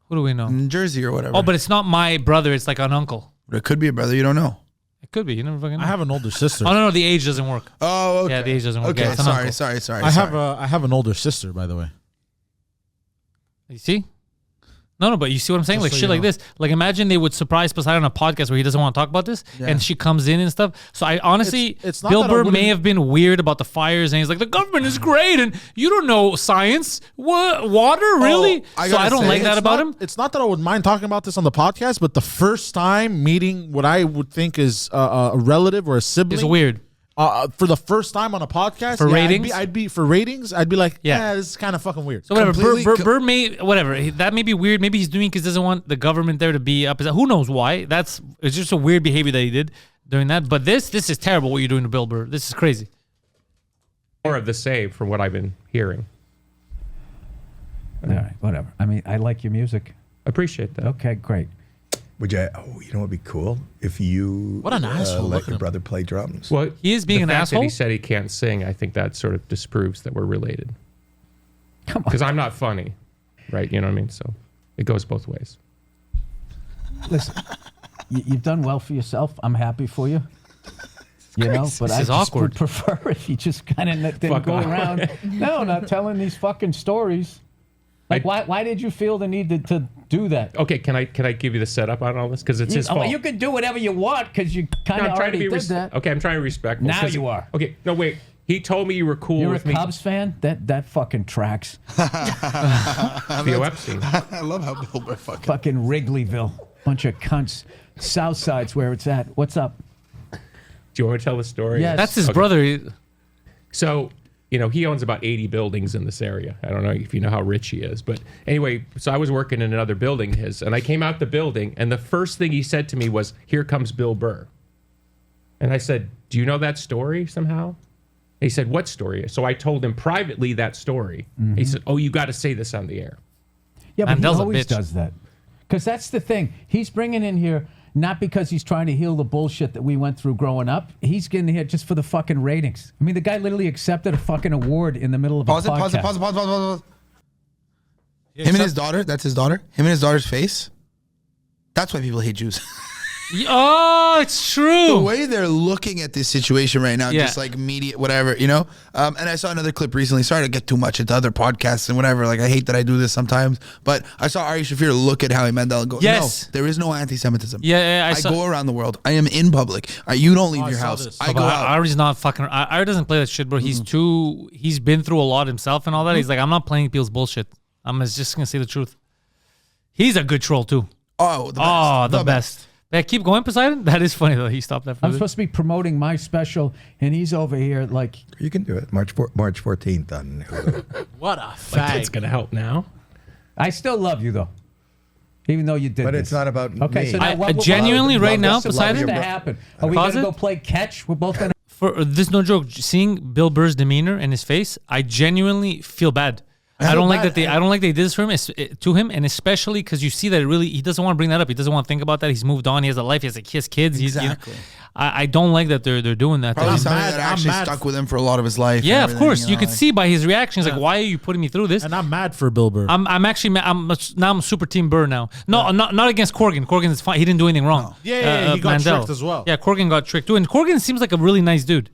Who do we know? in Jersey or whatever. Oh, but it's not my brother. It's like an uncle. But it could be a brother. You don't know. It could be. You never fucking know. I have an older sister. Oh no, the age doesn't work. Oh, okay. Yeah, the age doesn't work. Okay, Yeah, it's an sorry, uncle. sorry. I have an older sister, by the way. You see? No, but you see what I'm saying? Just Like so shit you like know. this. Like imagine they would surprise Poseidon on a podcast where he doesn't want to talk about this, Yeah. and she comes in and stuff. So I honestly, It's not Bill that I Burr may wouldn't- have been weird about the fires, and he's like, the government is great, and you don't know science. What water really? I So I gotta don't say, like that It's about not- him. It's not that I would mind talking about this on the podcast, but the first time meeting what I would think is a relative or a sibling It's weird. For the first time on a podcast For yeah, ratings? I'd be for ratings. I'd be like, Yeah. yeah, this is kind of fucking weird. So whatever, Completely Burr may whatever that may be weird. Maybe he's doing because he doesn't want the government there to be up. Who knows why? It's just a weird behavior that he did during that. But this is terrible. What you're doing to Bill Burr. This is crazy. More of the same from what I've been hearing. all right, whatever. I mean, I like your music. Appreciate that. Okay, great. Would you? Oh, you know what'd be cool if you. What an asshole, Let look at your him. brother play drums. Well, He is being the an fact asshole? That he said he can't sing. I think that sort of disproves that we're related. Come on. Because I'm not funny, right? You know what I mean? So it goes both ways. Listen, you've done well for yourself. I'm happy for you. You know, but I just would prefer if you just kind of didn't go around. No, not telling these fucking stories. Like, why did you feel the need to do that? Okay, can I give you the setup on all this? Because it's his fault. You can do whatever you want because you kind of already did that. Okay, I'm trying to be respectful. Now you are. Okay, no, wait. He told me you were cool with me. You're a Cubs fan? That fucking tracks. Theo Epstein. I love how Bill Burr fucking Wrigleyville. Bunch of cunts. Southside's where it's at. What's up? Do you want me to tell the story? Yes. That's his brother. So, you know, he owns about 80 buildings in this area. I don't know if you know how rich he is. But anyway, so I was working in another building of his, and I came out the building, and the first thing he said to me was, "Here comes Bill Burr." And I said, "Do you know that story somehow?" He said, "What story?" So I told him privately that story. He said, "Oh, you got to say this on the air." Yeah, but Mandel's he a always bitch. does that. Because that's the thing. He's bringing in here not because he's trying to heal the bullshit that we went through growing up. He's getting here just for the fucking ratings. I mean, the guy literally accepted a fucking award in the middle of a podcast. Pause. Him and his daughter, that's his daughter. Him and his daughter's face. That's why people hate Jews. Oh, it's true. The way they're looking at this situation right now, Yeah. just like media, whatever, you know? And I saw another clip recently. Sorry to get too much into other podcasts and whatever. Like, I hate that I do this sometimes. But I saw Ari Shafir look at Howie Mandel and go, Yes. no, there is no anti-Semitism. Yeah, I go around the world. I am in public. You don't leave I your saw house. this. I go out. Ari's not fucking. Ari doesn't play that shit, bro. He's he's been through a lot himself and all that. He's like, I'm not playing people's bullshit. I'm just gonna say the truth. He's a good troll too. Oh, the best. Oh, the best. Yeah, keep going, Poseidon. That is funny though. He stopped that. I'm supposed to be promoting my special, and he's over here like. You can do it. March 14th on Hulu. What a It's fag. going to help now. I still love you though, even though you did. But this. it's not about Okay, me. so now what genuinely right now, what's Poseidon. to happen? Are we Pause gonna it? go play catch? We're both gonna. For this, no joke. Seeing Bill Burr's demeanor and his face, I genuinely feel bad. I don't like that they. I don't like they did this for him, to him, and especially because you see that it really he doesn't want to bring that up. He doesn't want to think about that. He's moved on. He has a life. He has kids. Exactly. I don't like that they're doing that. Probably I'm something mad- that I'm actually mad stuck with him for a lot of his life. Yeah, and of course. everything, You could see by his reaction. He's like, "Why are you putting me through this?" And I'm mad for Bill Burr. I'm actually now I'm super team Burr now. No, not against Corgan. Corgan is fine. He didn't do anything wrong. Yeah, he got Mandel. tricked as well. Yeah, Corgan got tricked too, and Corgan seems like a really nice dude.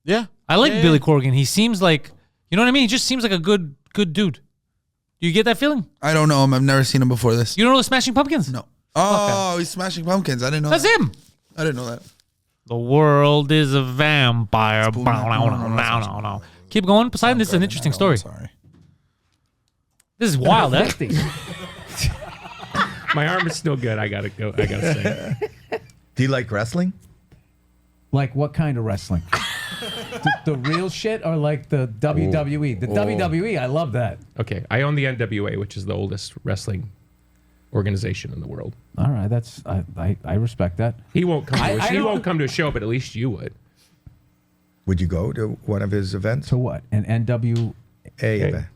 Yeah. I like Yeah, Billy yeah. Corgan. He seems like, you know what I mean. He just seems like a good dude. Do you get that feeling? I don't know him. I've never seen him before this. You don't know the Smashing Pumpkins? No. Oh, he's Smashing Pumpkins. I didn't know That's that. him. I didn't know that. The world is a vampire. No. No. Keep going, Poseidon. This is an interesting story. Sorry. This is wild, eh? My arm is still good. I got to go. I got to say. Do you like wrestling? Like what kind of wrestling? the real shit or like the WWE? The WWE, I love that. Okay. I own the NWA, which is the oldest wrestling organization in the world. All right, that's I respect that. He won't come. I He don't- won't come to a show, but at least you would. Would you go to one of his events? To what? An NW? A event.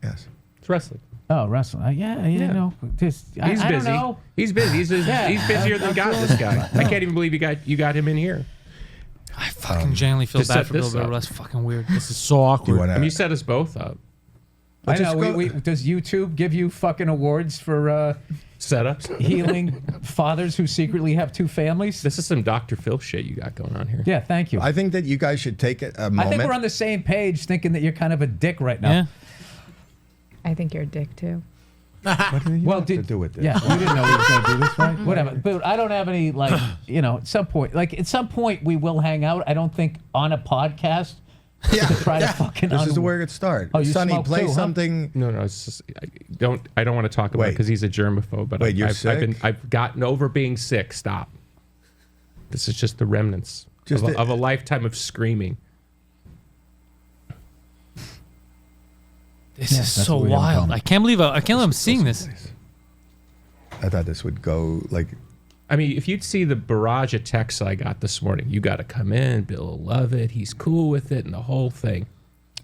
Yes. It's wrestling. Oh, wrestling. Yeah, you know. Just, He's I busy. don't know. He's busy. He's busier than God. This guy. I can't even believe you got him in here. I fucking genuinely feel to bad set for Bill this Burr. up. That's fucking weird. This is so awkward. Do you want I mean, you to? set us both up. I just know. go- Does YouTube give you fucking awards for Setups. healing fathers who secretly have two families? This is some Dr. Phil shit you got going on here. Yeah, thank you. I think that you guys should take a I moment. think we're on the same page, thinking that you're kind of a dick right now. Yeah. I think you're a dick too. Well, to do with this? Yeah, we didn't know we were going to do this, right? Whatever. But I don't have any, like, you know, at some point we will hang out. I don't think on a podcast to try to fucking. This is where it starts. Oh, you Sonny, smoke play too, huh? something. No, it's just I don't want to talk about it Wait. because he's a germaphobe. But Wait, you're I've gotten over being sick. Stop. This is just the remnants of a lifetime of screaming. This is so wild. I can't believe I'm seeing this. I thought this would go like. I mean, if you'd see the barrage of texts I got this morning, you got to come in. Bill will love it. He's cool with it, and the whole thing.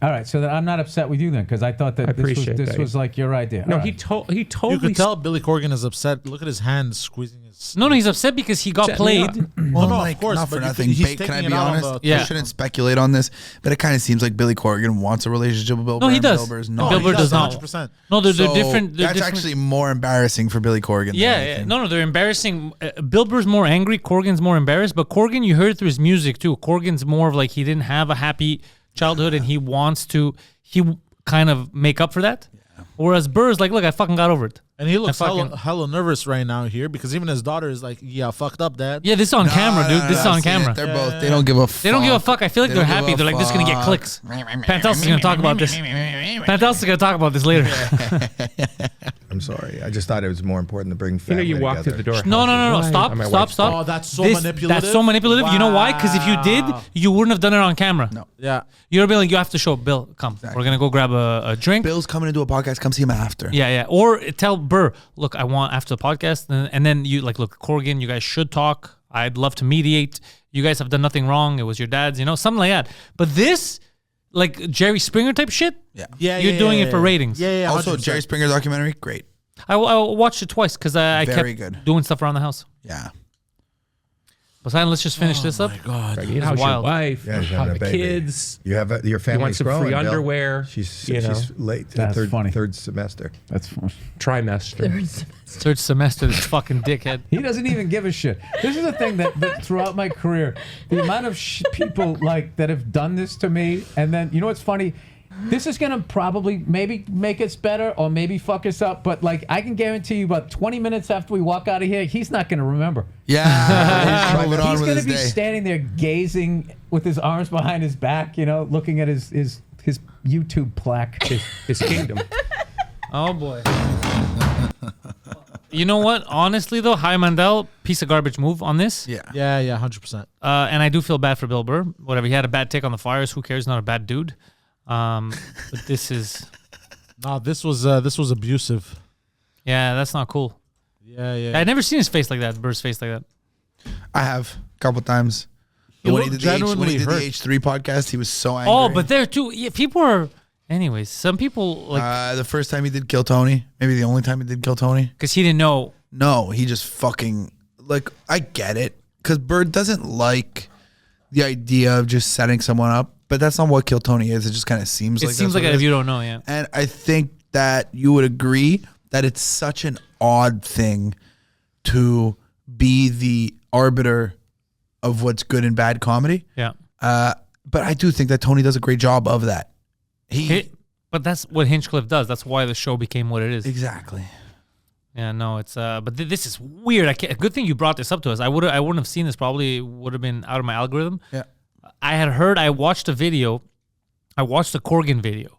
All right, so then I'm not upset with you then, because I thought that this was like your idea. No, All he right. totally. You could tell Billy Corgan is upset. Look at his hand squeezing his. No, he's upset because he got played. Well, no, like, of course, not for but nothing. he's Can taking I it be out on honest? the- Yeah. I shouldn't speculate on this, but it kind of seems like Billy Corgan wants a relationship with Bill Burr. No, he and does. Bill Burr's No, not. Bill Burr does not. 100%. No, they're So different. They're that's different. actually more embarrassing for Billy Corgan. than Yeah, anything. no, they're embarrassing. Bill Burr's more angry. Corgan's more embarrassed. But Corgan, you heard it through his music too. Corgan's more of like he didn't have a happy childhood, and he wants to. He kind of make up for that. Yeah. Whereas Burr's like, look, I fucking got over it. And he looks I fucking- hella nervous right now here because even his daughter is like, "Yeah, fucked up, Dad." Yeah, this is on camera, dude. This is on camera. They're both. They don't give a fuck. They don't give a fuck. I feel like They they're don't give happy. a They're like, this is gonna get fuck. clicks. Pantelis is gonna talk about this. Pantelis is gonna talk about this later. I'm sorry. I just thought it was more important to bring You family know, you walk together. through the door. No. Stop. On my Stop. wife's Stop. Oh, that's so This- manipulative. That's so manipulative. You know why? Because if you did, you wouldn't have done it on camera. No. Yeah. You're be like, you have to show Bill. Come, we're gonna go grab a drink. Bill's coming into a podcast. Come see him after. Yeah. Or tell Burr, look, I want after the podcast, and then you like, look, Corgan, you guys should talk. I'd love to mediate. You guys have done nothing wrong. It was your dad's, something like that. But this, like Jerry Springer type shit, Yeah. you're doing it for ratings. Yeah. Also, 100%. Jerry Springer documentary, great. I watched it twice because I Very kept good. doing stuff around the house. Yeah. Poseidon, let's just finish this up. My God. How's your wild. wife? Yeah, How having the a baby. kids? You have your family's some growing. free Bill. underwear, She's you know. late. That's funny. Third semester. That's fun. Trimester. Third semester, this fucking dickhead. He doesn't even give a shit. This is the thing that throughout my career, the amount of people like that have done this to me, and then you know what's funny? This is gonna probably maybe make us better or maybe fuck us up, but like I can guarantee you, about 20 minutes after we walk out of here, he's not gonna remember. Yeah. He's moving on He's with gonna his be day. standing there gazing with his arms behind his back, looking at his YouTube plaque. His kingdom. Oh boy. You know what? Honestly, though, Howie Mandel, piece of garbage move on this. Yeah. Yeah. 100%. And I do feel bad for Bill Burr. Whatever, he had a bad take on the Fires. Who cares? Not a bad dude. But this is, No, this was abusive. yeah, that's not cool. Yeah. I'd never seen his face like that. Burr's face like that. I have a couple times. He When looked he did the genuinely H3 hurt. podcast, he was so angry. Oh, but there too. Yeah, people are. Anyways, some people like the first time he did Kill Tony, maybe the only time he did Kill Tony. because he didn't know. No, he just fucking I get it because Bird doesn't like the idea of just setting someone up, but that's not what Kill Tony is. It just kind of seems It like seems that's like what if it you is. don't know, yeah. And I think that you would agree that it's such an odd thing to be the arbiter of what's good and bad comedy. Yeah. But I do think that Tony does a great job of that. But that's what Hinchcliffe does. That's why the show became what it is. Exactly. Yeah, no, it's but this is weird. Good thing you brought this up to us. I wouldn't have seen this. Probably would have been out of my algorithm. Yeah. I watched a video. I watched the Corgan video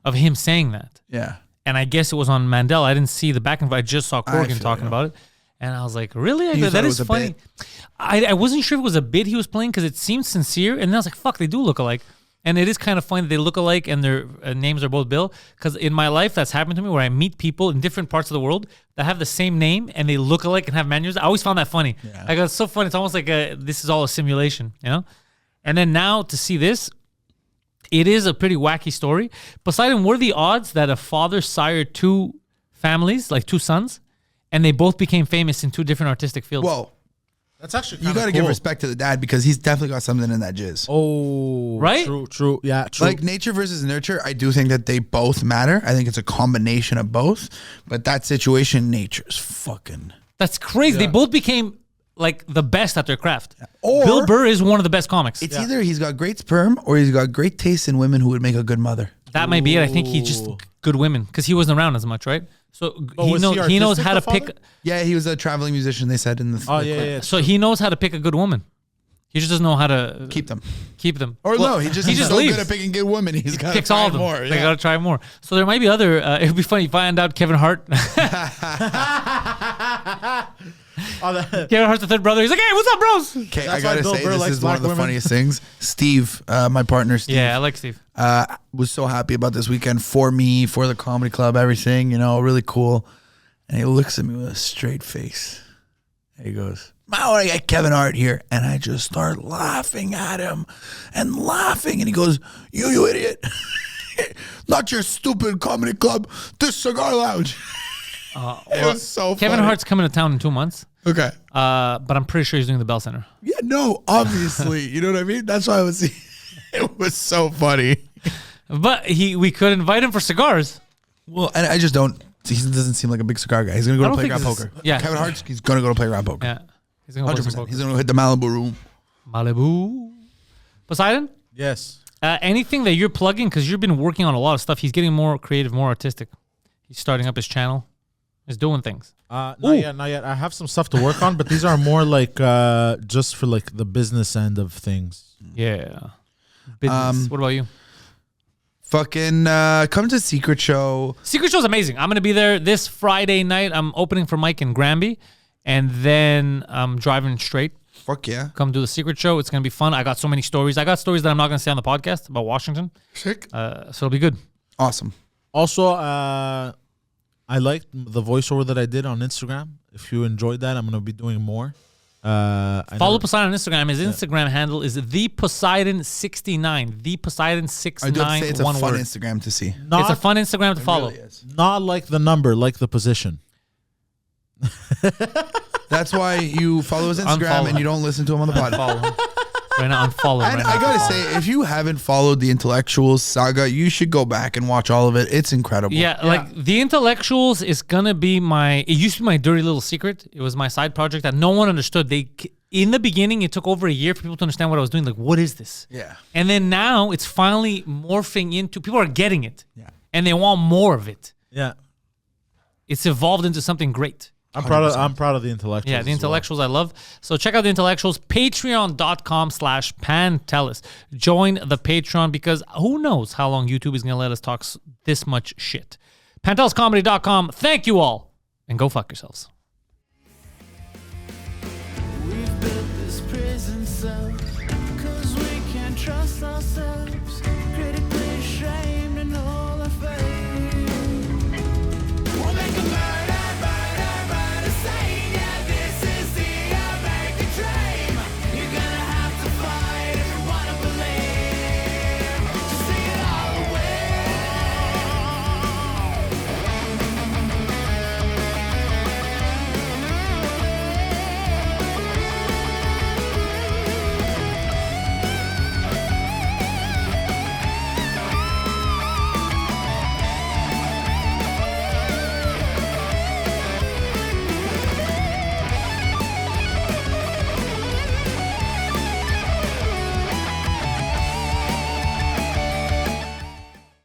of him saying that. Yeah. And I guess it was on Mandel. I didn't see the back and forth. I just saw Corgan feel talking you. about it. And I was like, really? You thought That it is was a funny. bit? I wasn't sure if it was a bit he was playing because it seemed sincere. And then I was like, fuck, they do look alike. And it is kind of funny that they look alike and their names are both Bill. Because in my life, that's happened to me where I meet people in different parts of the world that have the same name and they look alike and have mannerisms. I always found that funny. Yeah. Like, it's so funny. It's almost like this is all a simulation, And then now to see this, it is a pretty wacky story. Poseidon, what are the odds that a father sired two families, like two sons, and they both became famous in two different artistic fields? Well, That's actually you got to give respect to the dad because he's definitely got something in that jizz. Oh, Right? True. Yeah, true. Like nature versus nurture, I do think that they both matter. I think it's a combination of both. But that situation, nature's fucking. That's crazy. They both became like the best at their craft. Or- Bill Burr is one of the best comics. It's either he's got great sperm or he's got great taste in women who would make a good mother. That might be it. I think he just good women because he wasn't around as much, right? So was he knows artistic, how to the father? pick. Yeah, he was a traveling musician. They said in the. Oh the yeah, clip. yeah. So he knows how to pick a good woman. He just doesn't know how to Keep them. keep them. Or no, he's he just so leaves. good at picking good women. He's got Picks all of them. more. They gotta try more. So there might be other. It would be funny. Find out Kevin Hart. Kevin Hart's the third brother. He's like, hey, what's up, bros? Okay, That's I gotta why Bill say Burr this likes is one of the black women. funniest things. Steve, my partner, Steve. Yeah, I like Steve. Was so happy about this weekend for me, for the comedy club, everything, really cool. And he looks at me with a straight face. He goes, I got Kevin Hart here. And I just start laughing at him and laughing. And he goes, you idiot. Not your stupid comedy club, this cigar lounge. It was so Kevin funny. Hart's coming to town in 2 months. Okay. But I'm pretty sure he's doing the Bell Center. Yeah, no, obviously. You know what I mean? That's why it was so funny. But we could invite him for cigars. Well, and I just don't. He doesn't seem like a big cigar guy. He's gonna go to Playground Poker. Yeah, Kevin Hart's. He's gonna go to Playground Poker. Yeah, he's gonna go play some 100%. poker. He's gonna go hit the Malibu room. Malibu. Poseidon. Yes. Anything that you're plugging, because you've been working on a lot of stuff. He's getting more creative, more artistic. He's starting up his channel. He's doing things. Not yet. I have some stuff to work on, but these are more like just for like the business end of things. Yeah. Business. What about you? Fucking come to Secret Show. Secret Show's amazing. I'm going to be there this Friday night. I'm opening for Mike in Granby, and then I'm driving straight. Fuck yeah. Come do the Secret Show. It's going to be fun. I got so many stories. I got stories that I'm not going to say on the podcast about Washington. Sick. So it'll be good. Awesome. Also, I liked the voiceover that I did on Instagram. If you enjoyed that, I'm going to be doing more. Follow Poseidon on Instagram. His Instagram handle is theposeidon69. Theposeidon69. I do have to say it's a one fun word. Instagram to see. It's a fun Instagram to follow. Really is. Not like the number, like the position. That's why you follow his Instagram Unfollow. and you don't listen to him on the pod. Follow him. Right now, unfollow. And Right I now. gotta say, if you haven't followed the Intellectuals saga, you should go back and watch all of it. It's incredible. Yeah, like the Intellectuals is gonna be it used to be my dirty little secret. It was my side project that no one understood. In the beginning, it took over a year for people to understand what I was doing. Like, what is this? Yeah. And then now it's finally morphing into, people are getting it. Yeah. And they want more of it. Yeah. It's evolved into something great. I'm proud of the Intellectuals. Yeah, the as well. Intellectuals I love. So check out the Intellectuals, patreon.com/Pantelis. Join the Patreon, because who knows how long YouTube is going to let us talk this much shit. PantelisComedy.com. Thank you all, and go fuck yourselves. We've built this prison cell 'cause we can't trust ourselves. Critically ashamed and all our faith.